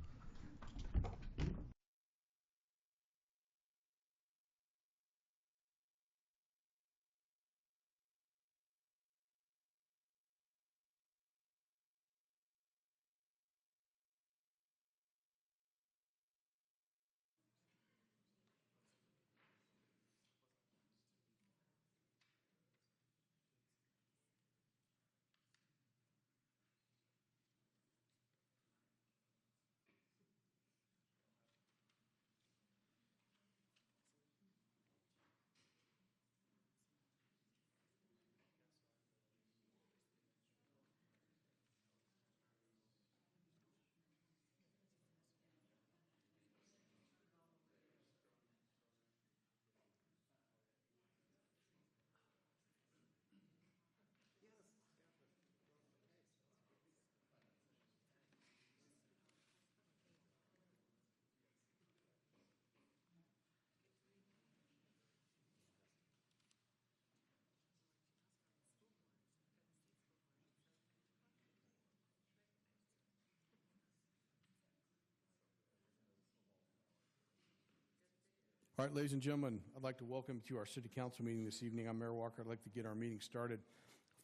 All right, ladies and gentlemen, I'd like to welcome you to our city council meeting this evening. I'm Mayor Walker. I'd like to get our meeting started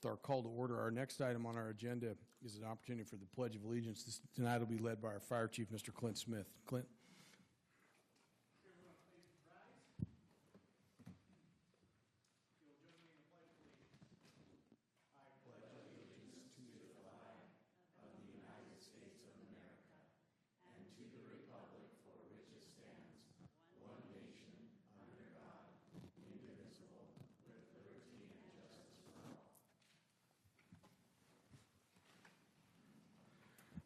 with our call to order. Our next item on our agenda is an opportunity for the Pledge of Allegiance. Tonight will be led by our fire chief, Mr. Clint Smith. Clint.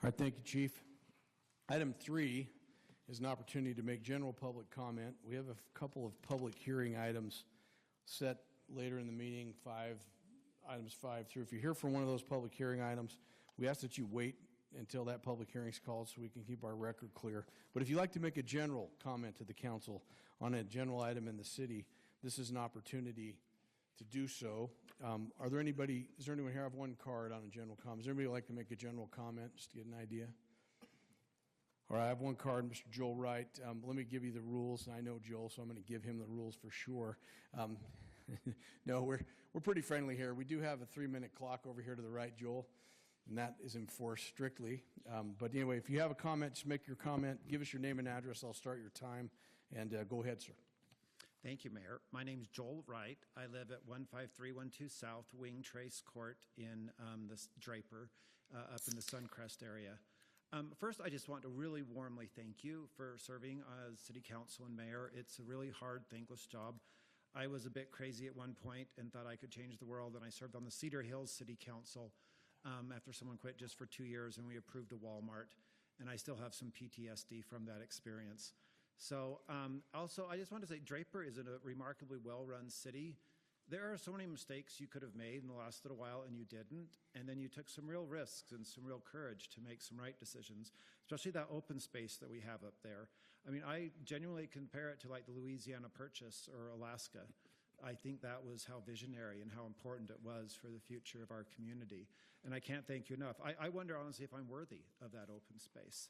All right, thank you, Chief. Item 3 is an opportunity to make general public comment. We have a couple of public hearing items set later in the meeting, items 5 through. If you're here for one of those public hearing items, we ask that you wait until that public hearing is called so we can keep our record clear. But if you'd like to make a general comment to the council on a general item in the city, this is an opportunity to do so. Is there anyone here? I have one card on a general comment. Is there anybody who'd like to make a general comment, just to get an idea? All right, I have one card, Mr. Joel Wright. Let me give you the rules. I know Joel, so I'm going to give him the rules for sure. No, we're pretty friendly here. We do have a 3-minute clock over here to the right, Joel, and that is enforced strictly. But anyway, if you have a comment, just make your comment. Give us your name and address. I'll start your time, and go ahead, sir.
Thank you, Mayor. My name is Joel Wright. I live at 15312 South Wing Trace Court in the Draper, up in the Suncrest area. First, I just want to really warmly thank you for serving as city council and mayor. It's a really hard, thankless job. I was a bit crazy at one point and thought I could change the world, and I served on the Cedar Hills City Council after someone quit just for 2 years, and we approved a Walmart, and I still have some PTSD from that experience. So also, I just want to say Draper is a remarkably well-run city. There are so many mistakes you could have made in the last little while, and you didn't. And then you took some real risks and some real courage to make some right decisions, especially that open space that we have up there. I mean, I genuinely compare it to like the Louisiana Purchase or Alaska. I think that was how visionary and how important it was for the future of our community. And I can't thank you enough. I wonder, honestly, if I'm worthy of that open space.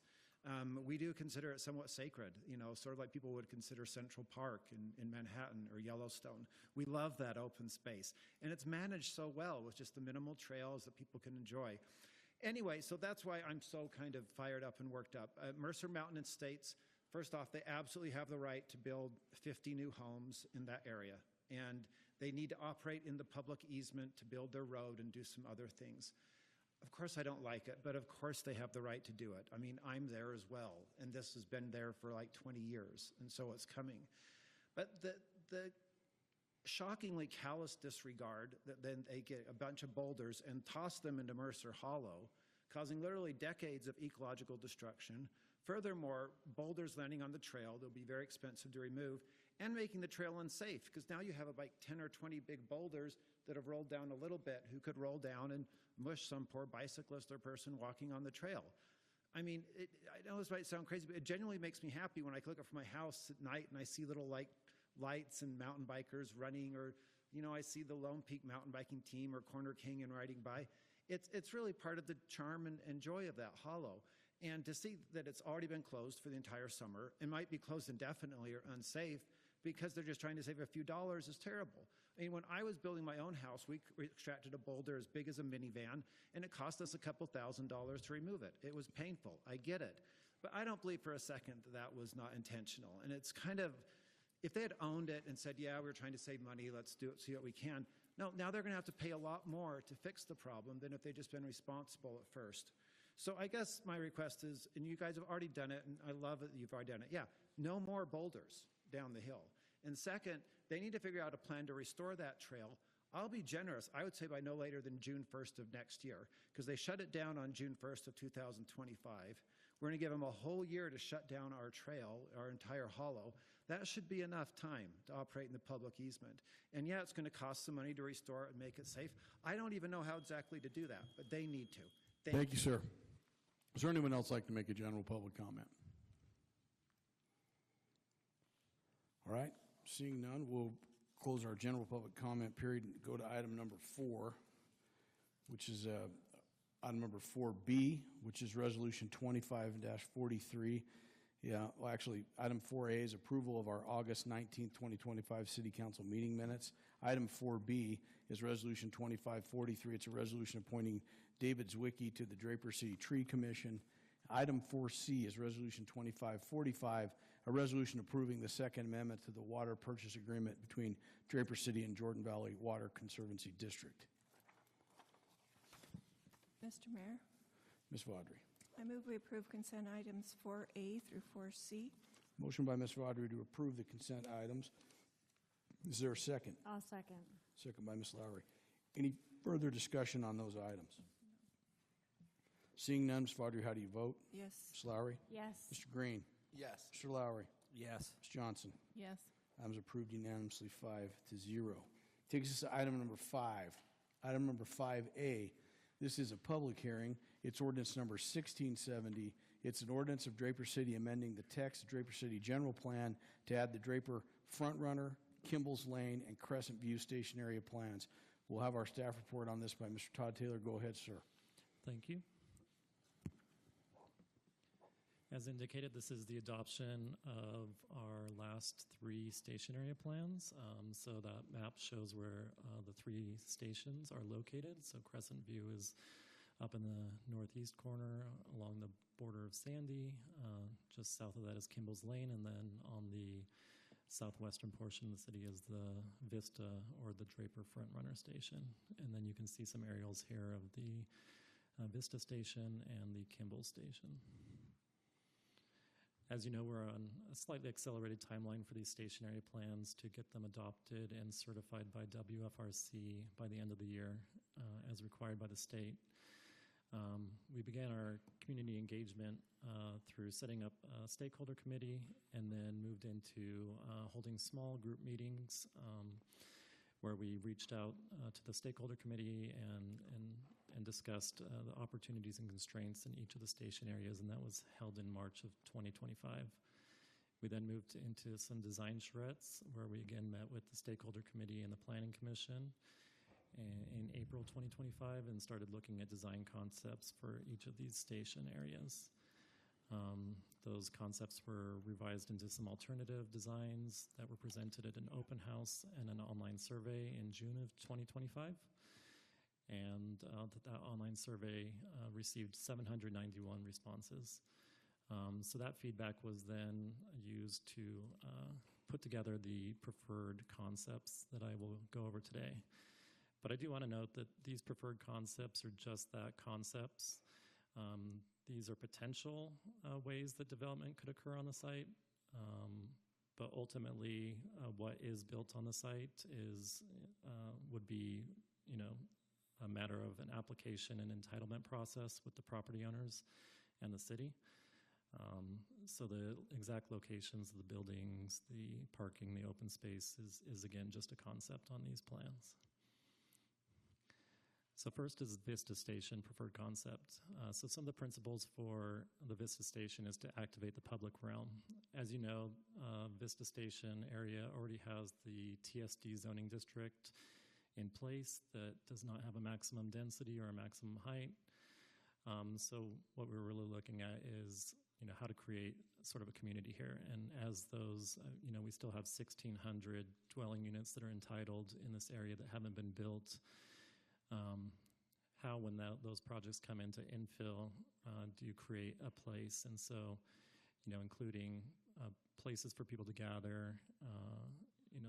We do consider it somewhat sacred, you know, sort of like people would consider Central Park in Manhattan or Yellowstone. We love that open space, and it's managed so well with just the minimal trails that people can enjoy. Anyway, so that's why I'm so kind of fired up and worked up. Mercer Mountain Estates, first off, they absolutely have the right to build 50 new homes in that area, and they need to operate in the public easement to build their road and do some other things. Of course I don't like it, but of course they have the right to do it. I mean, I'm there as well, and this has been there for like 20 years, and so it's coming. But the shockingly callous disregard that then they get a bunch of boulders and toss them into Mercer Hollow, causing literally decades of ecological destruction. Furthermore, boulders landing on the trail, they'll be very expensive to remove, and making the trail unsafe, because now you have like 10 or 20 big boulders that have rolled down a little bit who could roll down and mush some poor bicyclist or person walking on the trail. I mean, I know this might sound crazy, but it genuinely makes me happy when I look up from my house at night and I see little like lights and mountain bikers running, or, you know, I see the Lone Peak mountain biking team or Corner King and riding by. It's really part of the charm and joy of that hollow. And to see that it's already been closed for the entire summer and might be closed indefinitely or unsafe because they're just trying to save a few dollars is terrible. I mean, when I was building my own house, we extracted a boulder as big as a minivan, and it cost us a couple $1,000s to remove it. It was painful, I get it. But I don't believe for a second that that was not intentional. And it's kind of, if they had owned it and said, yeah, we're trying to save money, let's do it, see what we can. No, now they're gonna have to pay a lot more to fix the problem than if they'd just been responsible at first. So I guess my request is, and you guys have already done it, and I love that you've already done it, yeah, no more boulders down the hill. And second, they need to figure out a plan to restore that trail. I'll be generous, I would say by no later than June 1st of next year, because they shut it down on June 1st of 2025. We're gonna give them a whole year to shut down our trail, our entire hollow. That should be enough time to operate in the public easement. And yeah, it's gonna cost some money to restore it and make it safe. I don't even know how exactly to do that, but they need to.
Thank you, sir. Is there anyone else like to make a general public comment? All right, seeing none, we'll close our general public comment period and go to item number 4, which is item number 4B, which is resolution 25-43. Yeah, well, actually, item 4A is approval of our August 19th, 2025 City Council meeting minutes. Item 4B is resolution 2543. It's a resolution appointing David Zwicky to the Draper City Tree Commission. Item 4C is resolution 2545, a resolution approving the Second Amendment to the water purchase agreement between Draper City and Jordan Valley Water Conservancy District.
Mr. Mayor,
Ms. Vaudry.
I move we approve consent items 4A through 4C.
Motion by Ms. Vaudry to approve the consent items. Is there a second?
I'll second.
Second by Ms. Lowry. Any further discussion on those items? Seeing none, Ms. Vaudry, how do you vote?
Yes.
Ms. Lowry?
Yes.
Mr. Green?
Yes.
Mr. Lowry?
Yes.
Ms. Johnson?
Yes.
Items approved unanimously 5-0. Takes us to item number 5. Item number 5A. This is a public hearing. It's ordinance number 1670. It's an ordinance of Draper City amending the text of Draper City General Plan to add the Draper Front Runner, Kimball's Lane, and Crescent View Station Area plans. We'll have our staff report on this by Mr. Todd Taylor. Go ahead, sir.
Thank you. As indicated, this is the adoption of our last 3 station area plans. So that map shows where the 3 stations are located. So Crescent View is up in the northeast corner along the border of Sandy. Just south of that is Kimball's Lane, and then on the southwestern portion of the city is the Vista or the Draper Front Runner Station. And then you can see some aerials here of the Vista Station and the Kimball Station. As you know, we're on a slightly accelerated timeline for these station area plans to get them adopted and certified by WFRC by the end of the year, as required by the state. We began our community engagement through setting up a stakeholder committee and then moved into holding small group meetings where we reached out to the stakeholder committee and discussed the opportunities and constraints in each of the station areas, and that was held in March of 2025. We then moved into some design charrettes where we again met with the stakeholder committee and the planning commission in April 2025 and started looking at design concepts for each of these station areas. Those concepts were revised into some alternative designs that were presented at an open house and an online survey in June of 2025. And that online survey received 791 responses. So that feedback was then used to put together the preferred concepts that I will go over today. But I do want to note that these preferred concepts are just that, concepts. These are potential ways that development could occur on the site. But ultimately, what is built on the site would be, a matter of an application and entitlement process with the property owners and the city. So the exact locations of the buildings, the parking, the open space is again just a concept on these plans. So first is Vista Station preferred concept. So some of the principles for the Vista Station is to activate the public realm. As you know, Vista Station area already has the TSD zoning district in place that does not have a maximum density or a maximum height. So what we're really looking at is, how to create sort of a community here. And as those, we still have 1,600 dwelling units that are entitled in this area that haven't been built. How, when those projects come into infill, do you create a place? And so, including places for people to gather,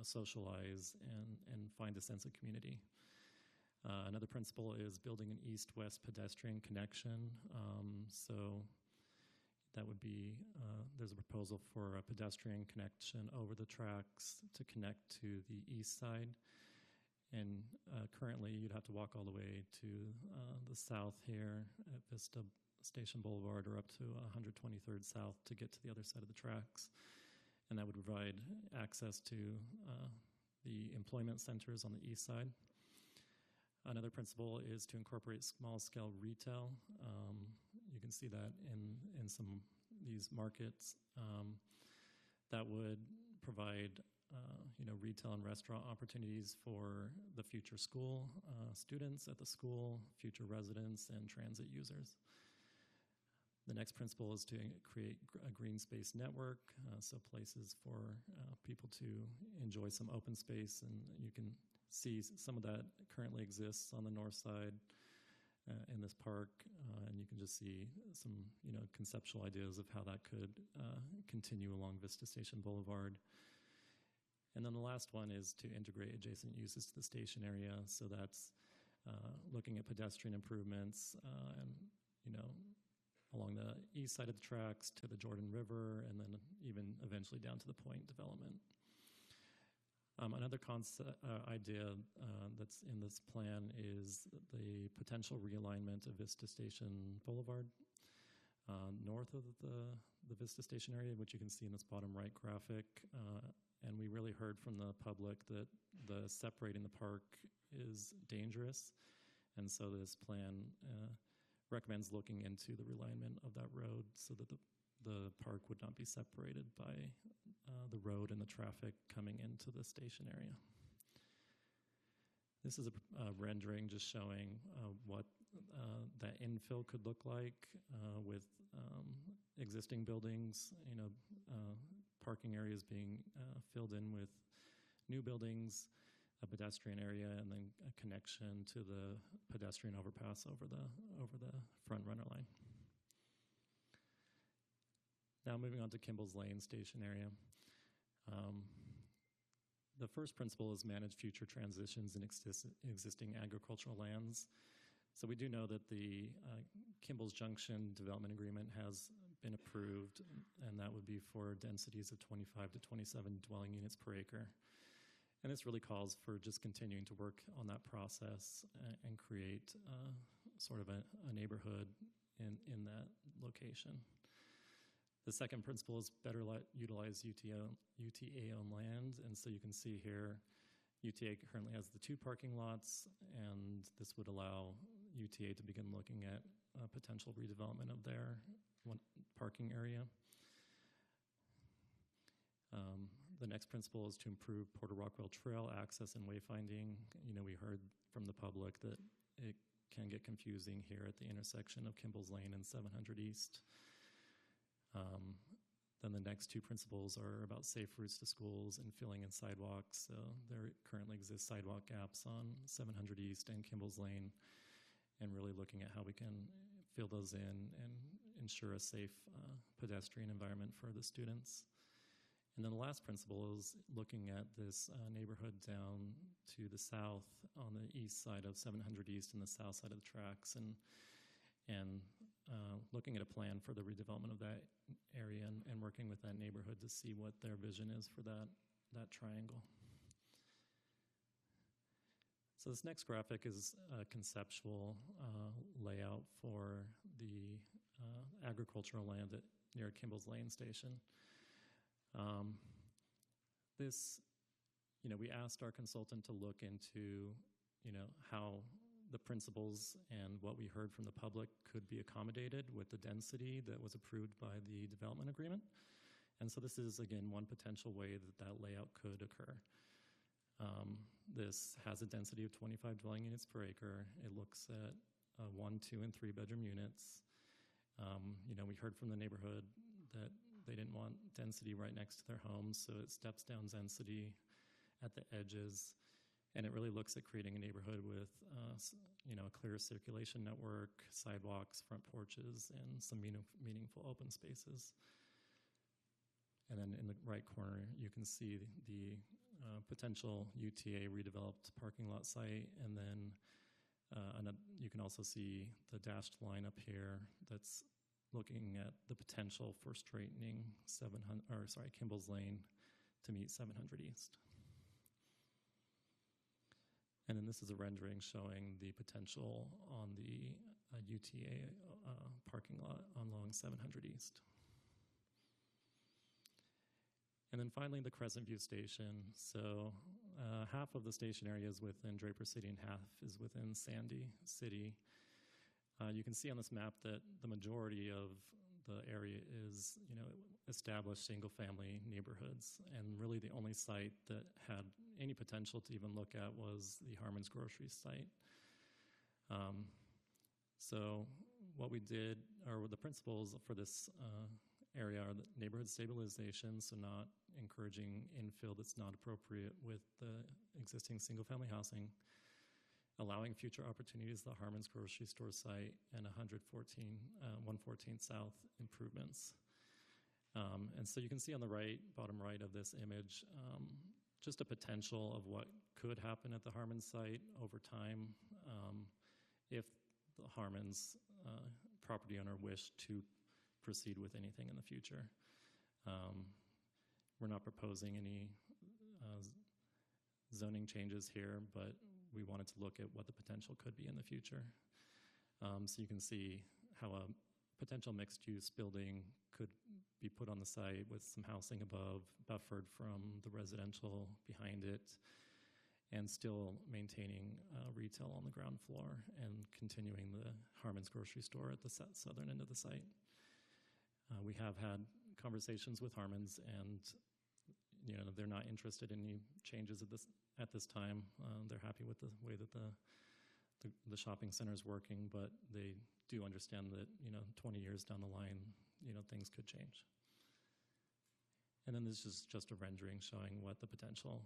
socialize and find a sense of community. Another principle is building an east-west pedestrian connection. So that would be, there's a proposal for a pedestrian connection over the tracks to connect to the east side. And currently you'd have to walk all the way to the south here at Vista Station Boulevard or up to 123rd South to get to the other side of the tracks. And that would provide access to the employment centers on the east side. Another principle is to incorporate small-scale retail. You can see that in some these markets. That would provide retail and restaurant opportunities for the future school students at the school, future residents, and transit users. The next principle is to create a green space network, so places for people to enjoy some open space, and you can see some of that currently exists on the north side in this park, and you can just see some conceptual ideas of how that could continue along Vista Station Boulevard. And then the last one is to integrate adjacent uses to the station area, so that's looking at pedestrian improvements and along the east side of the tracks to the Jordan River, and then even eventually down to the Point development. Another idea that's in this plan is the potential realignment of Vista Station Boulevard north of the Vista Station area, which you can see in this bottom right graphic. And we really heard from the public that the separating the park is dangerous. And so this plan recommends looking into the realignment of that road so that the park would not be separated by the road and the traffic coming into the station area. This is a rendering just showing what that infill could look like with existing buildings, parking areas being filled in with new buildings, a pedestrian area, and then a connection to the pedestrian overpass over the front runner line. Now moving on to Kimball's Lane station area. The first principle is manage future transitions in existing agricultural lands. So we do know that the Kimball's Junction development agreement has been approved, and that would be for densities of 25 to 27 dwelling units per acre. And this really calls for just continuing to work on that process and create sort of a neighborhood in that location. The second principle is better utilize UTA-owned land. And so you can see here, UTA currently has the 2 parking lots, and this would allow UTA to begin looking at potential redevelopment of their parking area. The next principle is to improve Porter Rockwell Trail access and wayfinding. You know, we heard from the public that it can get confusing here at the intersection of Kimball's Lane and 700 East. Then the next 2 principles are about safe routes to schools and filling in sidewalks. So there currently exist sidewalk gaps on 700 East and Kimball's Lane, and really looking at how we can fill those in and ensure a safe pedestrian environment for the students. And then the last principle is looking at this neighborhood down to the south on the east side of 700 East and the south side of the tracks, and looking at a plan for the redevelopment of that area and working with that neighborhood to see what their vision is for that triangle. So this next graphic is a conceptual layout for the agricultural land near Kimball's Lane Station. We asked our consultant to look into, how the principles and what we heard from the public could be accommodated with the density that was approved by the development agreement. And so this is, again, one potential way that layout could occur. This has a density of 25 dwelling units per acre. It looks at 1, 2, and 3 bedroom units. We heard from the neighborhood that they didn't want density right next to their homes, so it steps down density at the edges, and it really looks at creating a neighborhood with, a clear circulation network, sidewalks, front porches, and some meaningful open spaces. And then in the right corner, you can see the potential UTA redeveloped parking lot site, and then you can also see the dashed line up here that's looking at the potential for straightening Kimball's Lane to meet 700 East. And then this is a rendering showing the potential on the UTA parking lot along 700 East. And then finally, the Crescent View Station. So half of the station area is within Draper City and half is within Sandy City. You can see on this map that the majority of the area is, established single-family neighborhoods, and really the only site that had any potential to even look at was the Harmon's Grocery site. So what we did, or the principles for this area, are the neighborhood stabilization, so not encouraging infill that's not appropriate with the existing single-family housing, allowing future opportunities, the Harmon's Grocery Store site, and 114 South improvements. And so you can see on the bottom right of this image, just a potential of what could happen at the Harmon's site over time if the Harmon's property owner wished to proceed with anything in the future. We're not proposing any zoning changes here, but we wanted to look at what the potential could be in the future. So you can see how a potential mixed-use building could be put on the site with some housing above, buffered from the residential behind it, and still maintaining retail on the ground floor and continuing the Harmon's Grocery Store at the southern end of the site. We have had conversations with Harmon's, and they're not interested in any changes at this time. They're happy with the way that the shopping center is working, but they do understand that 20 years down the line, things could change. And then this is just a rendering showing what the potential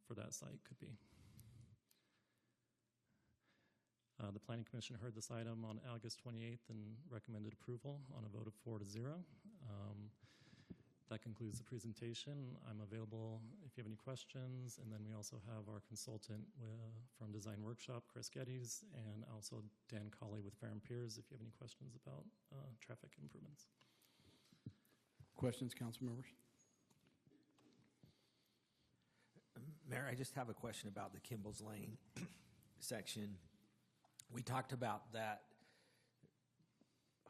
for that site could be. The Planning Commission heard this item on August 28th and recommended approval on a vote of 4-0. that concludes the presentation. I'm available if you have any questions, and then we also have our consultant from Design Workshop, Chris Geddes, and also Dan Colley with Fair and Peers if you have any questions about traffic improvements.
Questions, council members?
Mayor, I just have a question about the Kimball's Lane section. We talked about that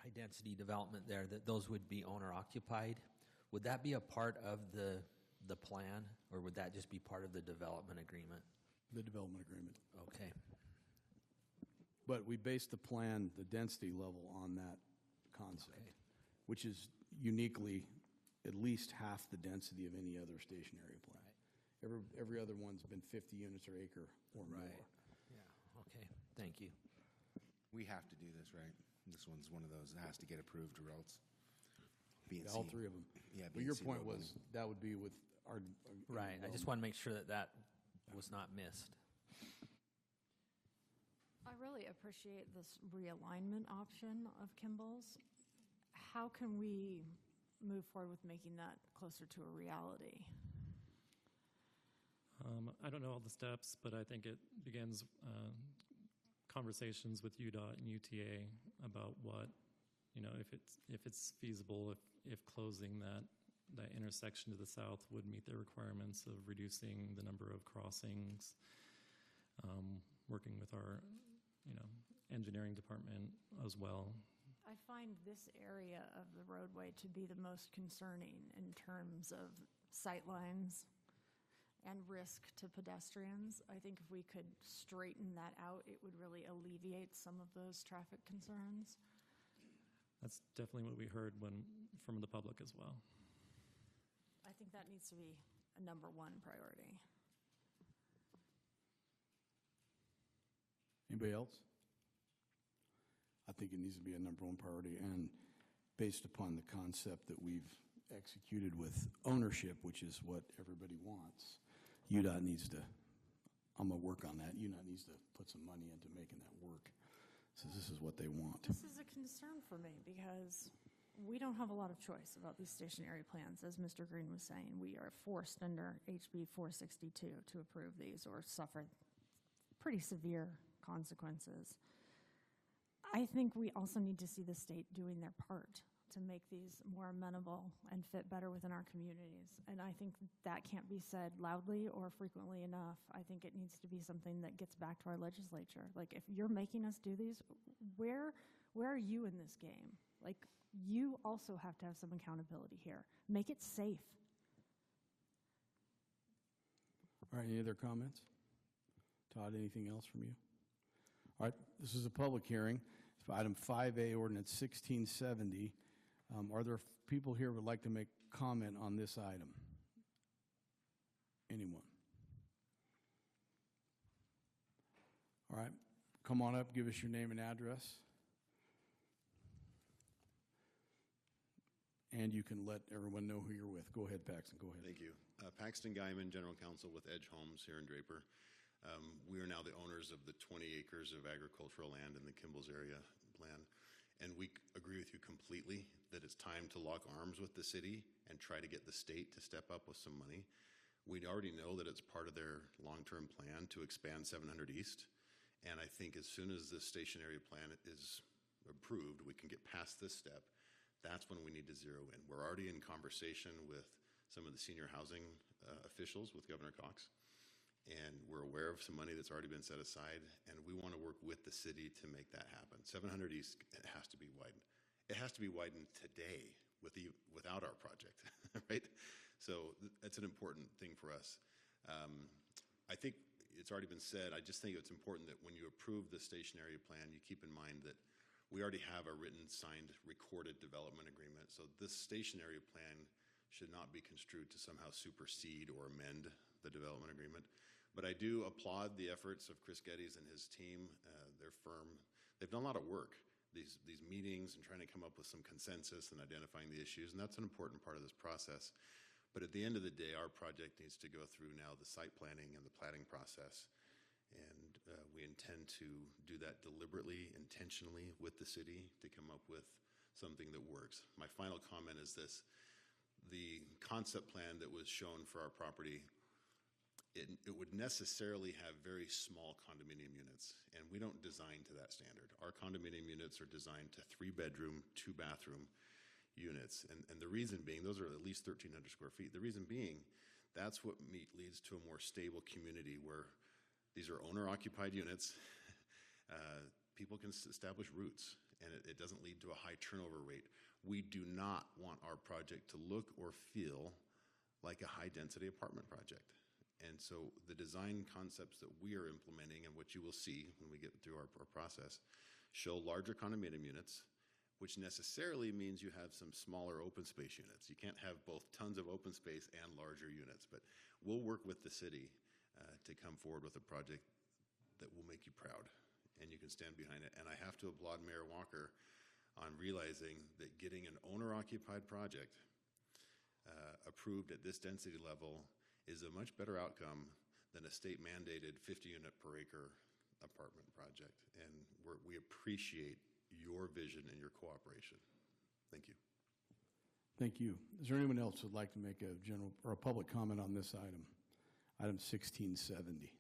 high-density development there, that those would be owner-occupied. Would that be a part of the plan, or would that just be part of the development agreement?
The development agreement.
Okay.
But we based the plan, the density level, on that concept, which is uniquely at least half the density of any other stationary plan. Every other one's been 50 units or acre or more.
Yeah, okay, thank you.
We have to do this, right? This one's one of those that has to get approved or else.
All three of them.
Yeah,
but your
B&C
point
road
was that would be with our.
Right, I just want to make sure that that was not missed.
I really appreciate this realignment option of Kimball's. How can we move forward with making that closer to a reality?
I don't know all the steps, but I think it begins conversations with UDOT and UTA about what, if it's feasible, if closing that intersection to the south would meet the requirements of reducing the number of crossings, working with our, engineering department as well.
I find this area of the roadway to be the most concerning in terms of sight lines and risk to pedestrians. I think if we could straighten that out, it would really alleviate some of those traffic concerns.
That's definitely what we heard from the public as well.
I think that needs to be a number one priority.
Anybody else? I think it needs to be a number one priority, and based upon the concept that we've executed with ownership, which is what everybody wants, UDOT needs to, I'm going to work on that. UDOT needs to put some money into making that work. So this is what they want.
This is a concern for me because we don't have a lot of choice about these stationary plans. As Mr. Green was saying, we are forced under HB 462 to approve these or suffer pretty severe consequences. I think we also need to see the state doing their part to make these more amenable and fit better within our communities. And I think that can't be said loudly or frequently enough. I think it needs to be something that gets back to our legislature. Like, if you're making us do these, where are you in this game? Like, you also have to have some accountability here. Make it safe.
All right, any other comments? Todd, anything else from you? All right, this is a public hearing. It's item 5A, ordinance 1670. Are there people here who would like to make comment on this item? Anyone? All right, come on up, give us your name and address. And you can let everyone know who you're with. Go ahead, Paxton, go ahead.
Thank you. Paxton Guyman, General Counsel with Edge Homes here in Draper. We are now the owners of the 20 acres of agricultural land in the Kimball's area plan. And we agree with you completely that it's time to lock arms with the city and try to get the state to step up with some money. We already know that it's part of their long-term plan to expand 700 East. And I think as soon as this stationary plan is approved, we can get past this step. That's when we need to zero in. We're already in conversation with some of the senior housing officials with Governor Cox. And we're aware of some money that's already been set aside, and we want to work with the city to make that happen. 700 East, it has to be widened. It has to be widened today without our project, right? So that's an important thing for us. I think it's already been said. I just think it's important that when you approve the stationary plan, you keep in mind that we already have a written, signed, recorded development agreement. So this stationary plan should not be construed to somehow supersede or amend the development agreement. But I do applaud the efforts of Chris Geddes and his team, their firm. They've done a lot of work, these meetings and trying to come up with some consensus and identifying the issues, and that's an important part of this process. But at the end of the day, our project needs to go through now the site planning and the platting process, and we intend to do that deliberately, intentionally with the city to come up with something that works. My final comment is this. the concept plan that was shown for our property, it would necessarily have very small condominium units, and we don't design to that standard. Our condominium units are designed to 3-bedroom, 2-bathroom units, and the reason being, those are at least 1,300 square feet. The reason being, that's what leads to a more stable community where these are owner-occupied units. People can establish roots, and it doesn't lead to a high turnover rate. We do not want our project to look or feel like a high-density apartment project. And so the design concepts that we are implementing, and what you will see when we get through our process, show larger condominium units, which necessarily means you have some smaller open space units. You can't have both tons of open space and larger units, but we'll work with the city to come forward with a project that will make you proud, and you can stand behind it. And I have to applaud Mayor Walker on realizing that getting an owner-occupied project approved at this density level is a much better outcome than a state-mandated 50-unit per acre apartment project. And we appreciate your vision and your cooperation. Thank you.
Thank you. Is there anyone else who would like to make a general or a public comment on this item? Item 1670.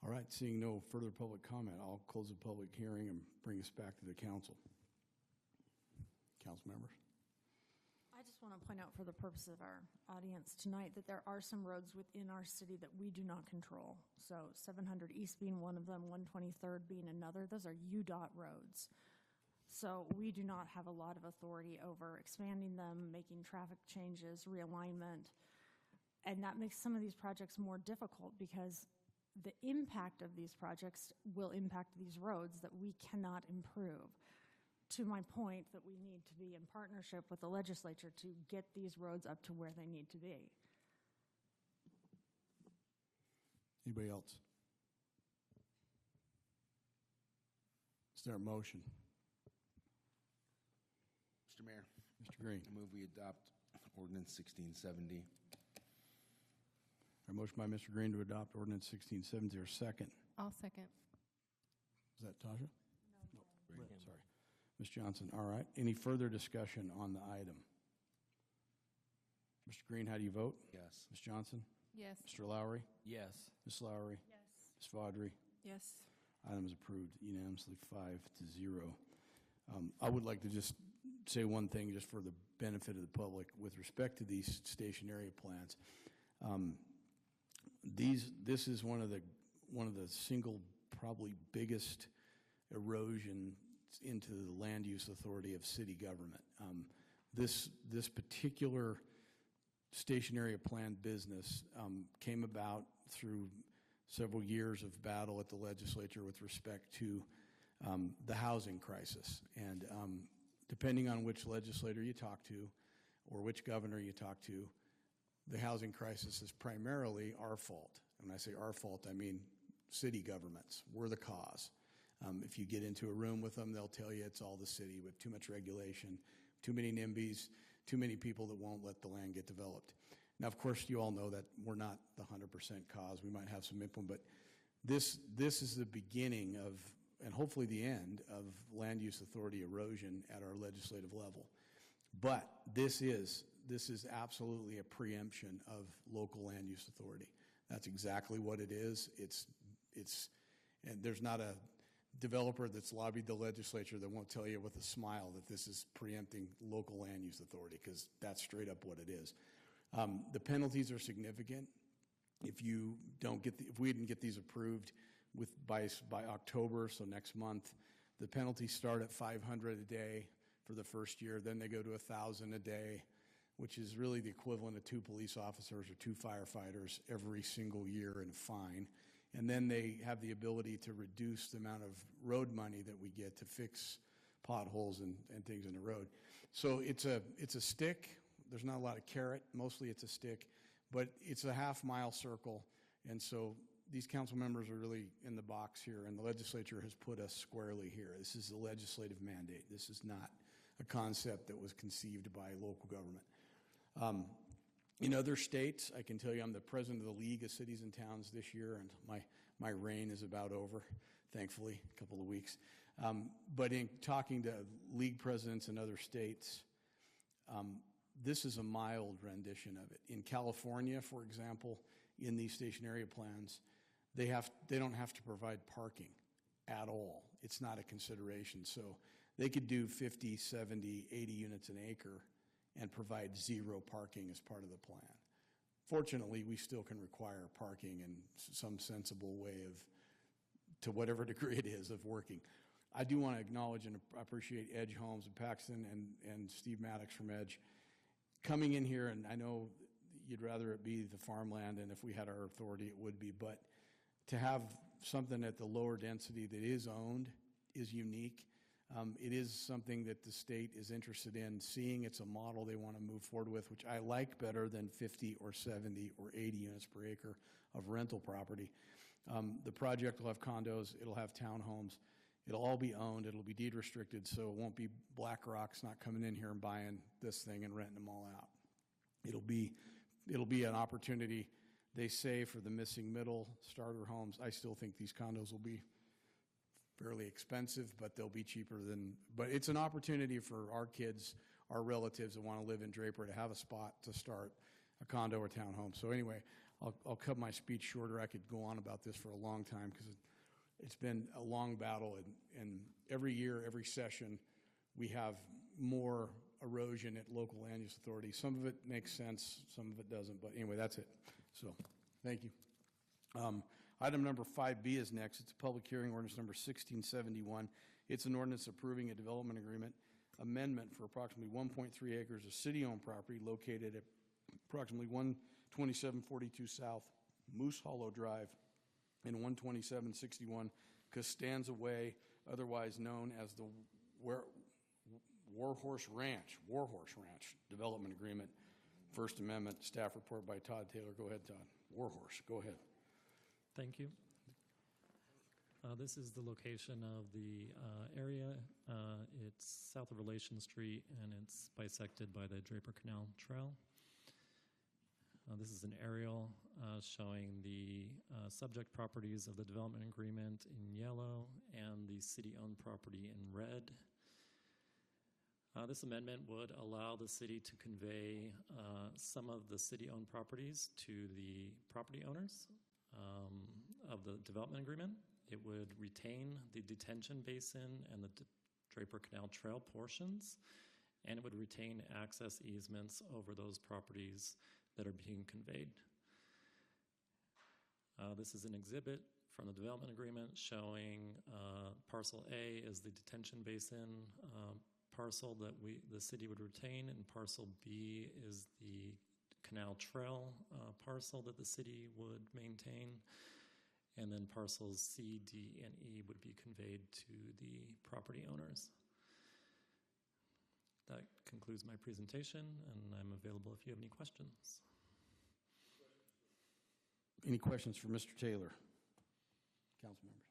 All right, seeing no further public comment, I'll close the public hearing and bring us back to the council. Council members?
I just want to point out for the purpose of our audience tonight that there are some roads within our city that we do not control. So 700 East being one of them, 123rd being another. Those are UDOT roads. So we do not have a lot of authority over expanding them, making traffic changes, realignment. And that makes some of these projects more difficult because the impact of these projects will impact these roads that we cannot improve. To my point that we need to be in partnership with the legislature to get these roads up to where they need to be.
Anybody else? Is there a motion?
Mr. Mayor.
Mr. Green.
I move we adopt ordinance 1670.
A motion by Mr. Green to adopt ordinance 1670. Or second?
I'll second.
Is that Tasha? No. Sorry. Ms. Johnson, all right. Any further discussion on the item? Mr. Green, how do you vote?
Yes.
Ms. Johnson?
Yes.
Mr. Lowry?
Yes.
Ms. Lowry?
Yes.
Ms. Vaudry?
Yes.
Item is approved unanimously 5-0. I would like to just say one thing just for the benefit of the public with respect to these station area plans. This is one of the single probably biggest erosion into the land use authority of city government. This particular station area plan business came about through several years of battle at the legislature with respect to the housing crisis. And depending on which legislator you talk to or which governor you talk to, the housing crisis is primarily our fault. And when I say our fault, I mean city governments. We're the cause. If you get into a room with them, they'll tell you it's all the city with too much regulation, too many NIMBYs, too many people that won't let the land get developed. Now, of course, you all know that we're not the 100% cause. We might have some input, but this is the beginning of, and hopefully the end of, land use authority erosion at our legislative level. But this is absolutely a preemption of local land use authority. That's exactly what it is. And there's not a developer that's lobbied the legislature that won't tell you with a smile that this is preempting local land use authority, because that's straight up what it is. The penalties are significant. If we didn't get these approved by October, so next month, the penalties start at $500 a day for the first year. Then they go to $1,000 a day, which is really the equivalent of 2 police officers or 2 firefighters every single year in a fine. And then they have the ability to reduce the amount of road money that we get to fix potholes and things in the road. So it's a stick. There's not a lot of carrot. Mostly it's a stick, but it's a half-mile circle. And so these council members are really in the box here, and the legislature has put us squarely here. This is a legislative mandate. This is not a concept that was conceived by local government. In other states, I can tell you I'm the president of the League of Cities and Towns this year, and my reign is about over, thankfully, a couple of weeks. But in talking to league presidents in other states, this is a mild rendition of it. In California, for example, in these station area plans, they don't have to provide parking at all. It's not a consideration. So they could do 50, 70, 80 units an acre and provide zero parking as part of the plan. Fortunately, we still can require parking in some sensible way of, to whatever degree it is, of working. I do want to acknowledge and appreciate Edge Homes and Paxton and Steve Maddox from Edge coming in here, and I know you'd rather it be the farmland, and if we had our authority, it would be, but to have something at the lower density that is owned is unique. It is something that the state is interested in seeing. It's a model they want to move forward with, which I like better than 50 or 70 or 80 units per acre of rental property. The project will have condos, it'll have townhomes, it'll all be owned, it'll be deed restricted, so it won't be BlackRock's not coming in here and buying this thing and renting them all out. It'll be an opportunity, they say, for the missing middle starter homes. I still think these condos will be fairly expensive, but they'll be cheaper than, but it's an opportunity for our kids, our relatives that want to live in Draper to have a spot to start a condo or townhome. So anyway, I'll cut my speech shorter. I could go on about this for a long time because it's been a long battle, and every year, every session, we have more erosion at local land use authorities. Some of it makes sense, some of it doesn't, but anyway, that's it. So, thank you. Item number 5B is next. It's a public hearing, ordinance number 1671. It's an ordinance approving a development agreement amendment for approximately 1.3 acres of city-owned property located at approximately 12742 South Moose Hollow Drive and 12761 Costanza Way, otherwise known as the Warhorse Ranch Development Agreement. First Amendment, staff report by Todd Taylor. Go ahead, Todd. Warhorse, go ahead.
Thank you. This is the location of the area. It's south of Relation Street, and it's bisected by the Draper Canal Trail. This is an aerial showing the subject properties of the development agreement in yellow and the city-owned property in red. This amendment would allow the city to convey some of the city-owned properties to the property owners of the development agreement. It would retain the detention basin and the Draper Canal Trail portions, and it would retain access easements over those properties that are being conveyed. This is an exhibit from the development agreement showing parcel A is the detention basin parcel that the city would retain, and parcel B is the canal trail parcel that the city would maintain, and then parcels C, D, and E would be conveyed to the property owners. That concludes my presentation, and I'm available if you have any questions.
Any questions for Mr. Taylor? Council members.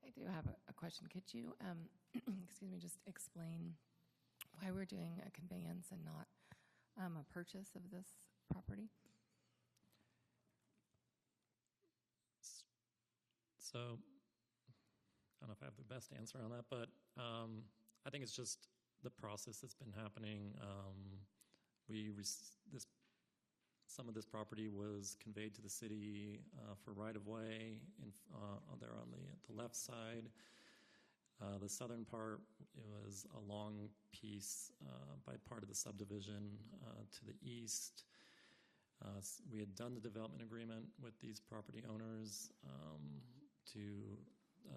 I do have a question. Could you, excuse me, just explain why we're doing a conveyance and not a purchase of this property?
So, I don't know if I have the best answer on that, but I think it's just the process that's been happening. Some of this property was conveyed to the city for right-of-way there on the left side. The southern part, it was a long piece by part of the subdivision to the east. We had done the development agreement with these property owners to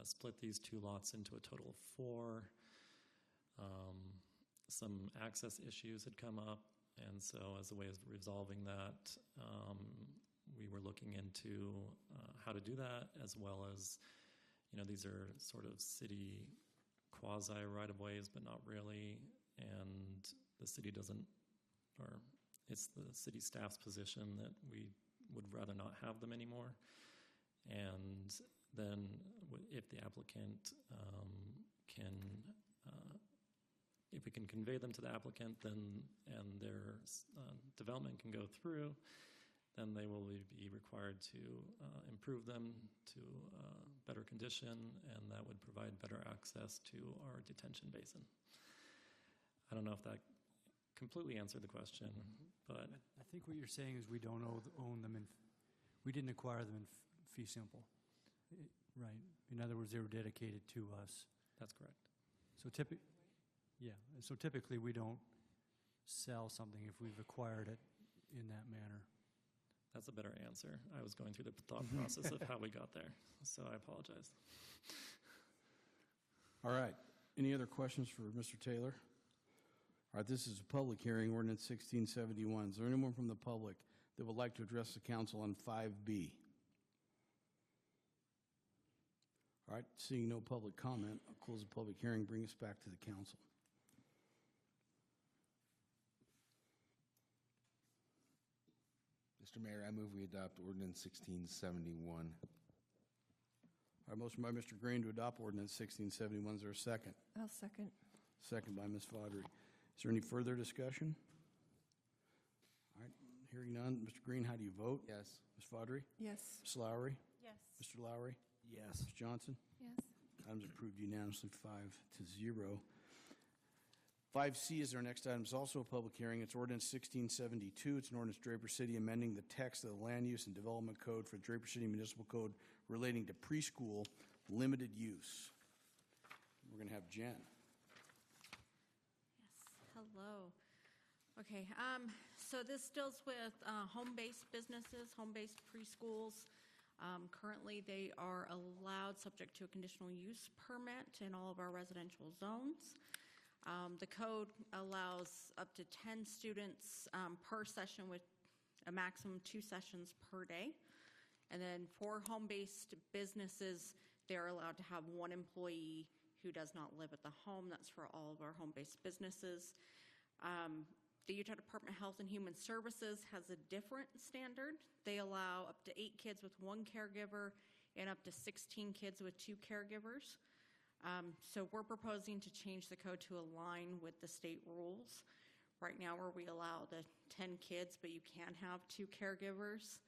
split these two lots into a total of 4. Some access issues had come up, and so as a way of resolving that, we were looking into how to do that, as well as, these are sort of city quasi right-of-ways, but not really, and the city doesn't, or it's the city staff's position that we would rather not have them anymore. And then if the applicant if we can convey them to the applicant, then and their development can go through, then they will be required to improve them to better condition, and that would provide better access to our detention basin. I don't know if that completely answered the question, but
I think what you're saying is we don't own them we didn't acquire them in fee simple. Right. In other words, they were dedicated to us.
That's correct.
So typically we don't sell something if we've acquired it in that manner.
That's a better answer. I was going through the thought process of how we got there, so I apologize.
All right. Any other questions for Mr. Taylor? All right, this is a public hearing, ordinance 1671. Is there anyone from the public that would like to address the council on 5B? All right, seeing no public comment, I'll close the public hearing, bring us back to the council.
Mr. Mayor, I move we adopt ordinance 1671.
All right, motion by Mr. Green to adopt ordinance 1671. Is there a second?
I'll second.
Second by Ms. Fodry. Is there any further discussion? All right, hearing none. Mr. Green, how do you vote?
Yes.
Ms. Fodry?
Yes.
Ms. Lowry?
Yes.
Mr. Lowry?
Yes.
Ms. Johnson?
Yes.
Item's approved unanimously, 5-0. 5C is our next item. It's also a public hearing. It's ordinance 1672. It's an ordinance Draper City amending the text of the Land Use and Development Code for Draper City Municipal Code relating to preschool limited use. We're going to have Jen.
Yes, hello. Okay, so this deals with home-based businesses, home-based preschools. Currently, they are allowed subject to a conditional use permit in all of our residential zones. The code allows up to 10 students per session with a maximum 2 sessions per day. And then for home-based businesses, they're allowed to have 1 employee who does not live at the home. That's for all of our home-based businesses. The Utah Department of Health and Human Services has a different standard. They allow up to 8 kids with 1 caregiver and up to 16 kids with 2 caregivers. So we're proposing to change the code to align with the state rules. Right now, where we allow the 10 kids, but you can have 2 caregivers.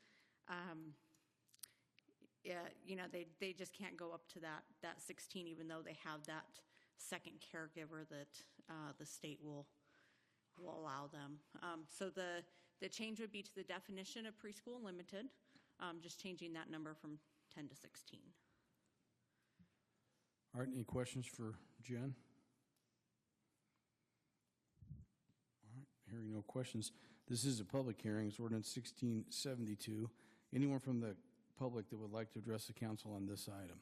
Yeah, you know, they just can't go up to that 16, even though they have that second caregiver that the state will allow them. So the change would be to the definition of preschool limited, just changing that number from 10 to 16.
All right, any questions for Jen? All right, hearing no questions. This is a public hearing. It's ordinance 1672. Anyone from the public that would like to address the council on this item?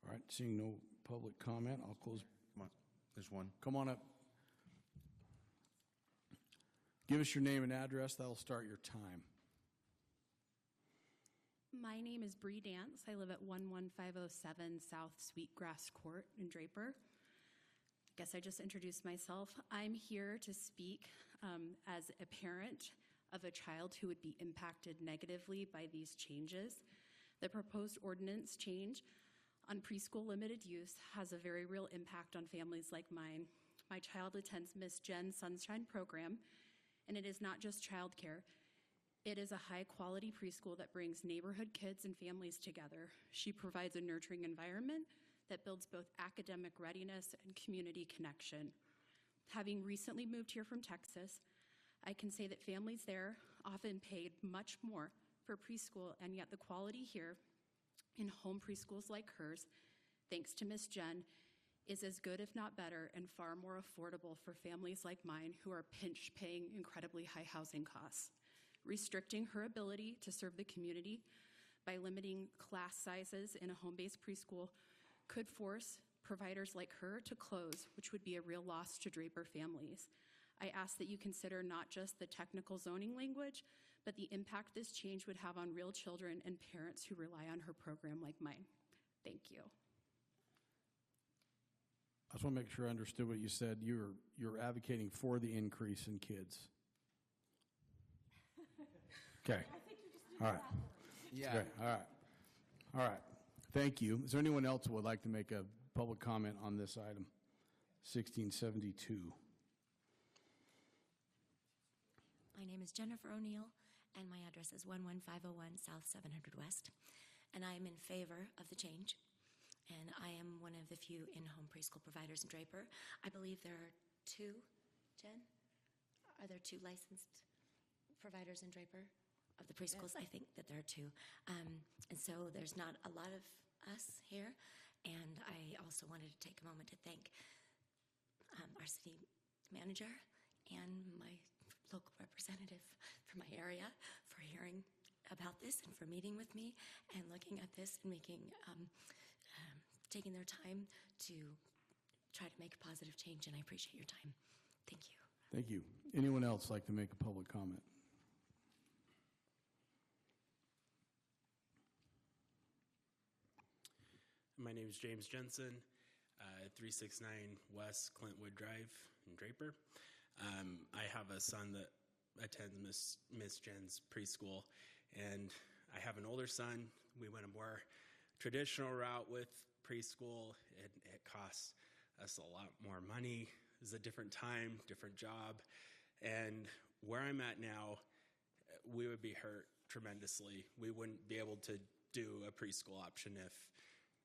All right, seeing no public comment, I'll close.
Come on, there's one.
Come on up. Give us your name and address. That'll start your time.
My name is Bree Dance. I live at 11507 South Sweetgrass Court in Draper. Guess I just introduced myself. I'm here to speak as a parent of a child who would be impacted negatively by these changes. The proposed ordinance change on preschool limited use has a very real impact on families like mine. My child attends Miss Jen's Sunshine program, and it is not just childcare. It is a high-quality preschool that brings neighborhood kids and families together. She provides a nurturing environment that builds both academic readiness and community connection. Having recently moved here from Texas, I can say that families there often paid much more for preschool, and yet the quality here in home preschools like hers, thanks to Miss Jen, is as good if not better and far more affordable for families like mine who are pinch paying incredibly high housing costs. Restricting her ability to serve the community by limiting class sizes in a home-based preschool could force providers like her to close, which would be a real loss to Draper families. I ask that you consider not just the technical zoning language, but the impact this change would have on real children and parents who rely on her program like mine. Thank you.
I just want to make sure I understood what you said. You're advocating for the increase in kids. Okay. All right.
Yeah.
Okay. All right. All right. Thank you. Is there anyone else who would like to make a public comment on this item? 1672.
My name is Jennifer O'Neill,
and my address is 11501 South 700 West. And I am in favor of the change. And I am one of the few in-home preschool providers in Draper. I believe there are two, Jen? Are there two licensed providers in Draper of the preschools? I think that there are two. And so there's not a lot of us here. And I also wanted to take a moment to thank our city manager and my local representative for my area for hearing about this and for meeting with me and looking at this and making taking their time to try to make a positive change, and I appreciate your time. Thank you.
Thank you. Anyone else like to make a public comment?
My name is James Jensen, 369 West Clintwood Drive in Draper. I have a son that attends Miss Jen's preschool, and I have an older son. We went a more traditional route with preschool. It costs us a lot more money. It's a different time, different job. And where I'm at now, we would be hurt tremendously. We wouldn't be able to do a preschool option if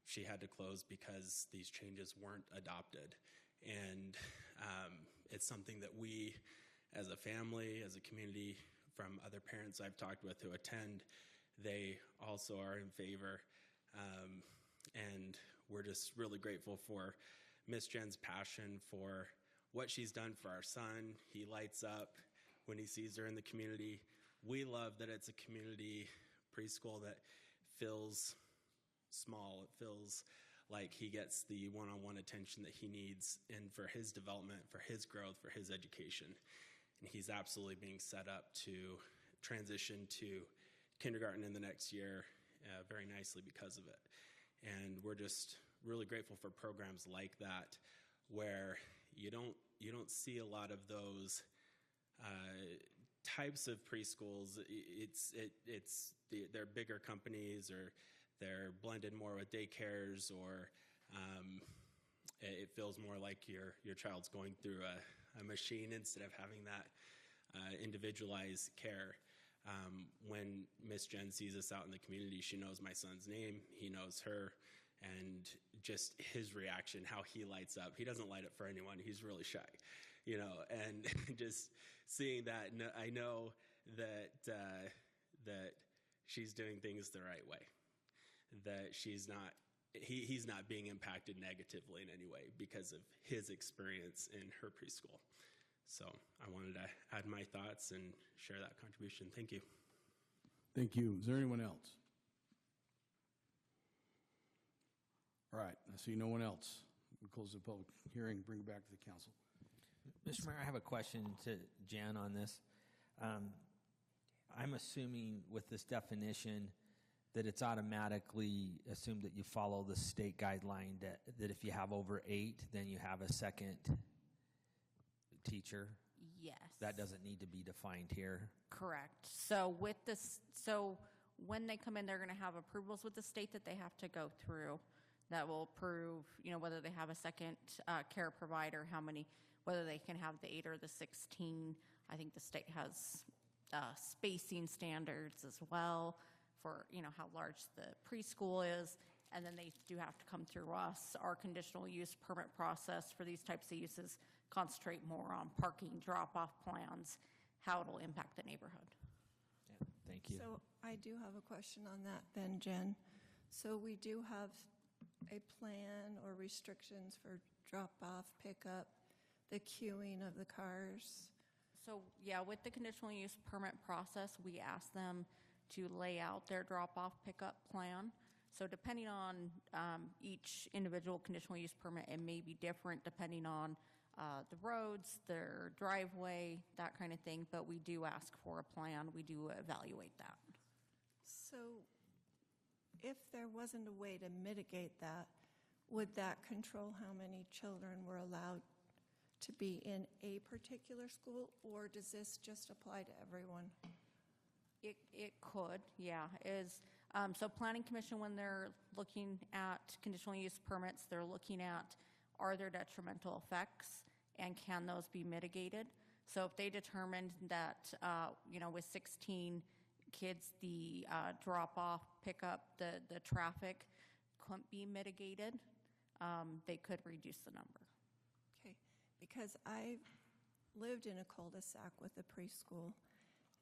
she had to close because these changes weren't adopted. And it's something that we, as a family, as a community, from other parents I've talked with who attend, they also are in favor. And we're just really grateful for Miss Jen's passion for what she's done for our son. He lights up when he sees her in the community. We love that it's a community preschool that feels small. It feels like he gets the one-on-one attention that he needs and for his development, for his growth, for his education. And he's absolutely being set up to transition to kindergarten in the next year very nicely because of it. And we're just really grateful for programs like that where you don't see a lot of those types of preschools. They're bigger companies, or they're blended more with daycares, or it feels more like your child's going through a machine instead of having that individualized care. When Miss Jen sees us out in the community, she knows my son's name, he knows her, and just his reaction, how he lights up. He doesn't light up for anyone. He's really shy, and just seeing that, I know that she's doing things the right way, that he's not being impacted negatively in any way because of his experience in her preschool. So I wanted to add my thoughts and share that contribution. Thank you.
Thank you. Is there anyone else? All right, I see no one else. We'll close the public hearing, bring it back to the council.
Mr. Mayor, I have a question to Jan on this. I'm assuming with this definition that it's automatically assumed that you follow the state guideline that if you have over 8, then you have a second teacher.
Yes.
That doesn't need to be defined here.
Correct. So with this, when they come in, they're going to have approvals with the state that they have to go through that will prove, whether they have a second care provider, whether they can have the 8 or the 16. I think the state has spacing standards as well for, how large the preschool is. And then they do have to come through us. Our conditional use permit process for these types of uses concentrate more on parking drop-off plans, how it'll impact the neighborhood.
Yeah, thank you.
So I do have a question on that then, Jen. So we do have a plan or restrictions for drop-off, pickup, the queuing of the cars.
So yeah, with the conditional use permit process, we ask them to lay out their drop-off pickup plan. So depending on each individual conditional use permit, it may be different depending on the roads, their driveway, that kind of thing, but we do ask for a plan. We do evaluate that.
So if there wasn't a way to mitigate that, would that control how many children were allowed to be in a particular school, or does this just apply to everyone?
It could, yeah. So Planning Commission, when they're looking at conditional use permits, they're looking at, are there detrimental effects and can those be mitigated? So if they determined that, with 16 kids, the drop-off, pickup, the traffic couldn't be mitigated, they could reduce the number.
Okay, because I lived in a cul-de-sac with a preschool,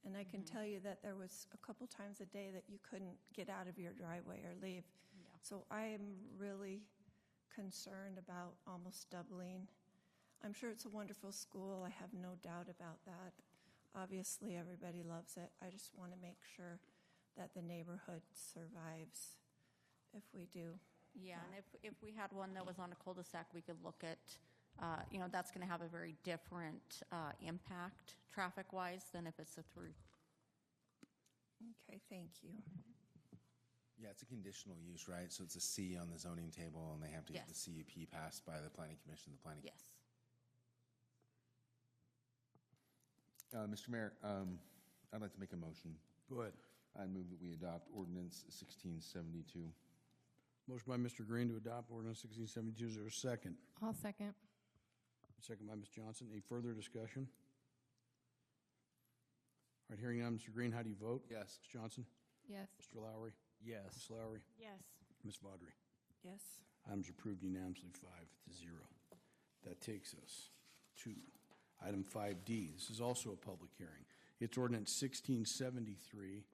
and I can tell you that there was a couple times a day that you couldn't get out of your driveway or leave.
Yeah.
So I am really concerned about almost doubling. I'm sure it's a wonderful school. I have no doubt about that. Obviously, everybody loves it. I just want to make sure that the neighborhood survives if we do.
Yeah, and if we had one that was on a cul-de-sac, we could look at, that's going to have a very different impact traffic-wise than if it's a through.
Okay, thank you.
Yeah, it's a conditional use, right? So it's a C on the zoning table, and they have to get the
Yes.
CUP passed by the planning commission,
Yes.
Mr. Mayor, I'd like to make a motion.
Go ahead.
I move that we adopt ordinance 1672.
Motion by Mr. Green to adopt ordinance 1672. Is there a second?
I'll second.
Second by Ms. Johnson. Any further discussion? All right, hearing none. Mr. Green, how do you vote?
Yes.
Ms. Johnson?
Yes.
Mr. Lowry?
Yes.
Ms. Lowry?
Yes.
Ms. Vaudry?
Yes.
Item's approved unanimously, 5-0. That takes us to item 5D. This is also a public hearing. It's ordinance 1673,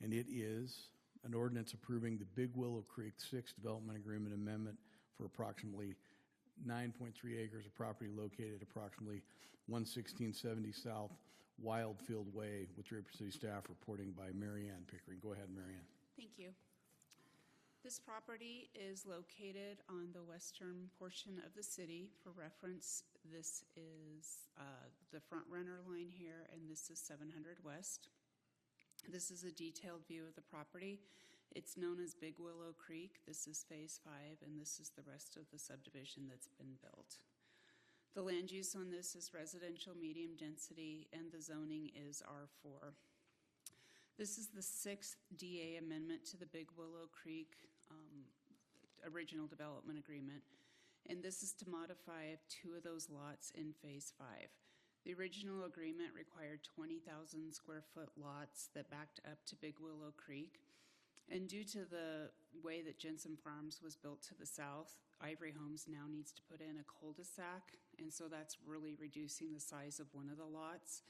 and it is an ordinance approving the Big Willow Creek 6 Development Agreement Amendment for approximately 9.3 acres of property located at approximately 11670 South Wildfield Way, with Draper City staff reporting by Mary Ann Pickering. Go ahead, Mary Ann.
Thank you. This property is located on the western portion of the city. For reference, this is the front runner line here, and this is 700 West. This is a detailed view of the property. It's known as Big Willow Creek. This is Phase 5, and this is the rest of the subdivision that's been built. The land use on this is residential medium density, and the zoning is R4. This is the 6th DA amendment to the Big Willow Creek original development agreement, and this is to modify 2 of those lots in Phase 5. The original agreement required 20,000 square foot lots that backed up to Big Willow Creek, and due to the way that Jensen Farms was built to the south, Ivory Homes now needs to put in a cul-de-sac, and so that's really reducing the size of one of the lots.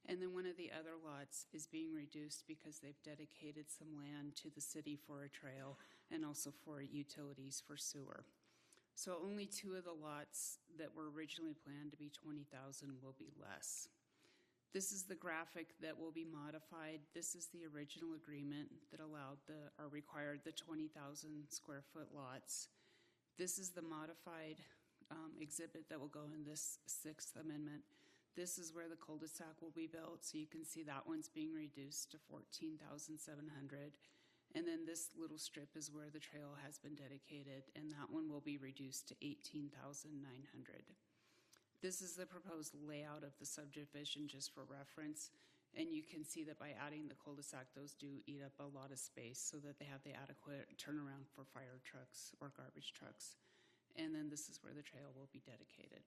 And then one of the other lots is being reduced because they've dedicated some land to the city for a trail and also for utilities for sewer. So only 2 of the lots that were originally planned to be 20,000 will be less. This is the graphic that will be modified. This is the original agreement that allowed or required the 20,000 square foot lots. This is the modified exhibit that will go in this 6th amendment. This is where the cul-de-sac will be built, so you can see that one's being reduced to 14,700. And then this little strip is where the trail has been dedicated, and that one will be reduced to 18,900. This is the proposed layout of the subdivision, just for reference. And you can see that by adding the cul-de-sac, those do eat up a lot of space so that they have the adequate turnaround for fire trucks or garbage trucks. And then this is where the trail will be dedicated.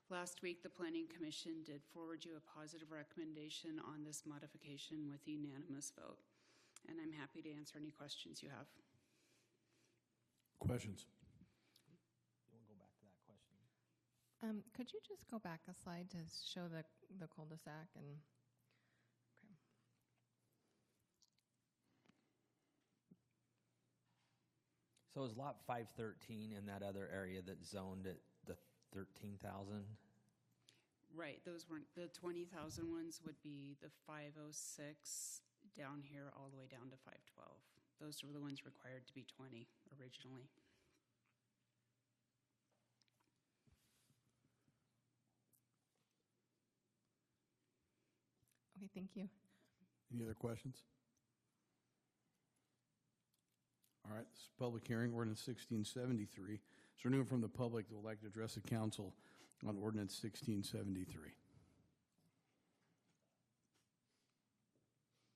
Last week, the Planning Commission did forward you a positive recommendation on this modification with a unanimous vote. And I'm happy to answer any questions you have.
Questions?
You want to go back to that question?
Could you just go back a slide to show the cul-de-sac and, okay.
So is lot 513 in that other area that's zoned at the 13,000?
Right, those weren't, the 20,000 ones would be the 506 down here all the way down to 512. Those are the ones required to be 20 originally.
Okay, thank you.
Any other questions? All right, this is a public hearing, ordinance 1673. Is there anyone from the public that would like to address the council on ordinance 1673?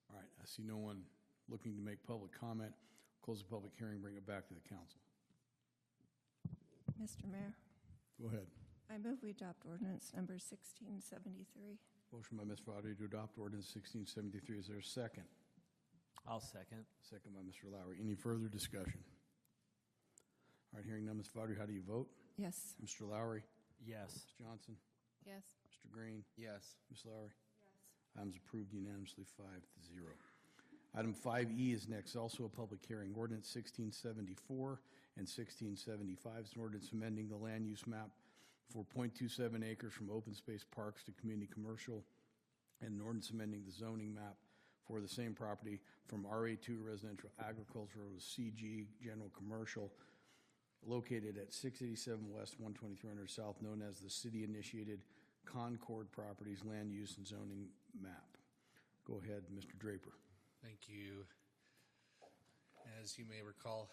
All right, I see no one looking to make public comment. Close the public hearing, bring it back to the council.
Mr. Mayor,
Go ahead.
I move we adopt ordinance number 1673.
Motion by Ms. Vaudrey to adopt ordinance 1673. Is there a second?
I'll second.
Second by Mr. Lowry. Any further discussion? All right, hearing none, Ms. Vaudrey, how do you vote?
Yes.
Mr. Lowry?
Yes.
Ms. Johnson?
Yes.
Mr. Green?
Yes.
Ms. Lowry? Yes. Item's approved unanimously, 5-0. Item 5E is next, also a public hearing. Ordinance 1674 and 1675 is an ordinance amending the land use map for .27 acres from open space parks to community commercial, and an ordinance amending the zoning map for the same property from RA2 residential agricultural to CG general commercial, located at 687 West, 12300 South, known as the city-initiated Concord Properties Land Use and Zoning Map. Go ahead, Mr. Draper.
Thank you. As you may recall,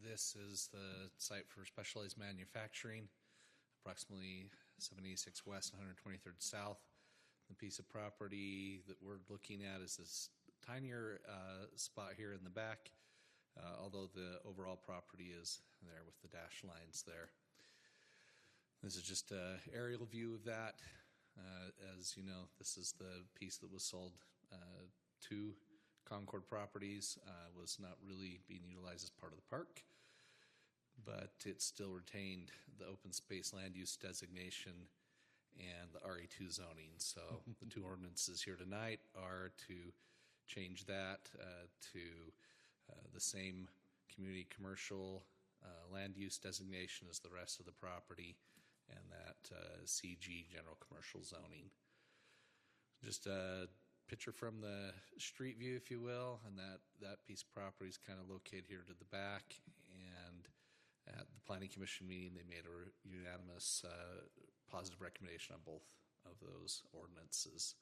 this is the site for specialized manufacturing, approximately 786 West, 123rd South. The piece of property that we're looking at is this tinier spot here in the back, although the overall property is there with the dashed lines there. This is just an aerial view of that. As you know, this is the piece that was sold to Concord Properties, was not really being utilized as part of the park, but it still retained the open space land use designation and the RE2 zoning. So the two ordinances here tonight are to change that to the same community commercial land use designation as the rest of the property, and that CG general commercial zoning. Just a picture from the street view, if you will, and that piece of property is kind of located here to the back. And at the Planning Commission meeting, they made a unanimous positive recommendation on both of those ordinances.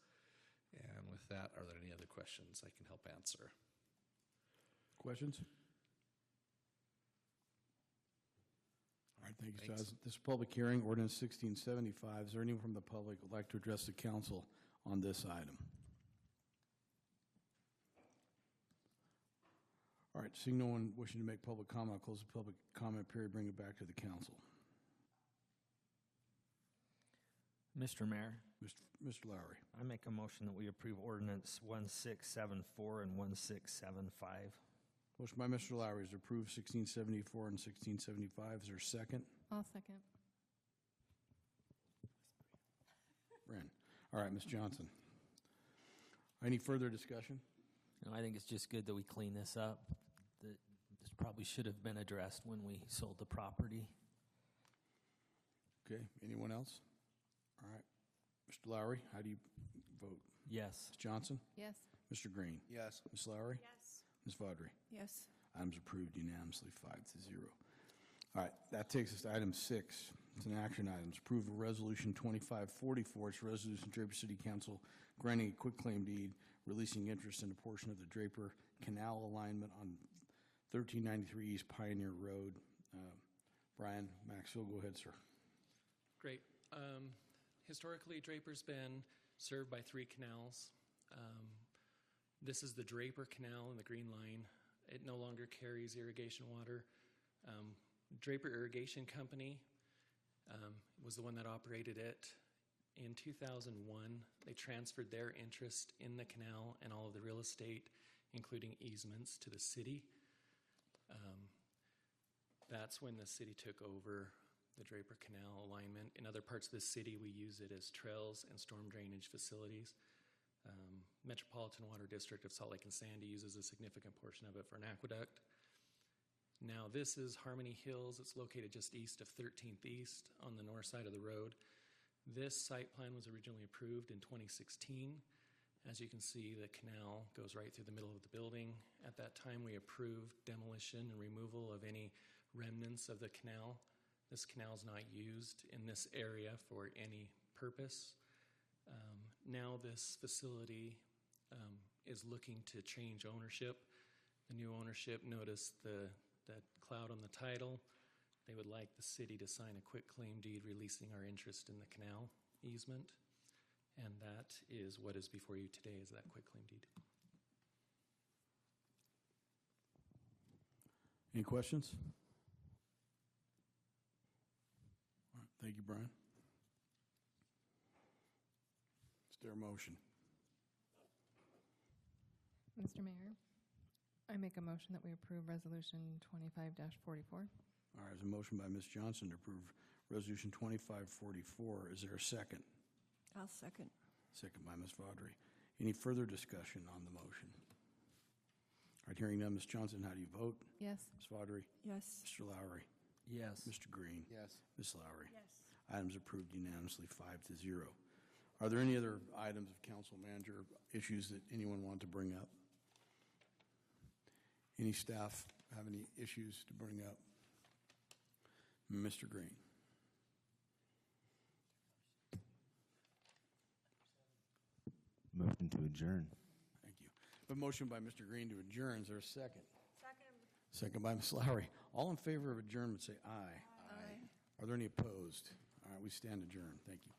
And with that, are there any other questions I can help answer?
Questions? All right, thank you,
Thanks.
Stas. This public hearing, ordinance 1675. Is there anyone from the public who would like to address the council on this item? All right, seeing no one wishing to make public comment, I'll close the public comment period, bring it back to the council.
Mr. Mayor,
Mr. Lowry.
I make a motion that we approve ordinance 1674 and 1675.
Motion by Mr. Lowry is to approve 1674 and 1675. Is there a second?
I'll second.
Bren. All right, Ms. Johnson. Any further discussion?
I think it's just good that we clean this up. This probably should have been addressed when we sold the property.
Okay, anyone else? All right. Mr. Lowry, how do you vote?
Yes.
Ms. Johnson?
Yes.
Mr. Green?
Yes.
Ms. Lowry?
Yes.
Ms. Vaudrey?
Yes.
Items approved unanimously, 5-0. All right, that takes us to item 6. It's an action item. Approve a resolution 2544. It's a resolution of Draper City Council granting a quitclaim deed, releasing interest in a portion of the Draper Canal alignment on 1393 East Pioneer Road. Brian Maxwell, go ahead, sir.
Great. Historically, Draper's been served by 3 canals. This is the Draper Canal in the green line. It no longer carries irrigation water. Draper Irrigation Company was the one that operated it. In 2001, they transferred their interest in the canal and all of the real estate, including easements, to the city. That's when the city took over the Draper Canal alignment. In other parts of the city, we use it as trails and storm drainage facilities. Metropolitan Water District of Salt Lake and Sandy uses a significant portion of it for an aqueduct. Now this is Harmony Hills. It's located just east of 13th East on the north side of the road. This site plan was originally approved in 2016. As you can see, the canal goes right through the middle of the building. At that time, we approved demolition and removal of any remnants of the canal. This canal is not used in this area for any purpose. Now this facility is looking to change ownership. The new ownership noticed that cloud on the title. They would like the city to sign a quitclaim deed releasing our interest in the canal easement. And that is what is before you today, is that quitclaim deed.
Any questions? All right, thank you, Brian. there a motion?
Mr. Mayor, I make a motion that we approve Resolution 25-44.
All right, there's a motion by Ms. Johnson to approve Resolution 2544. Is there a second?
I'll second.
Second by Ms. Vaudry. Any further discussion on the motion? All right, hearing none, Ms. Johnson, how do you vote?
Yes.
Ms. Vaudry?
Yes.
Mr. Lowry?
Yes.
Mr. Green?
Yes.
Ms. Lowry?
Yes.
Items approved unanimously, 5-0. Are there any other items of council manager issues that anyone want to bring up? Any staff have any issues to bring up? Mr. Green?
Motion to adjourn.
Thank you. A motion by Mr. Green to adjourn. Is there a second?
Second.
Second by Ms. Lowry. All in favor of adjournment say aye.
Aye.
Are there any opposed? All right, we stand adjourned. Thank you.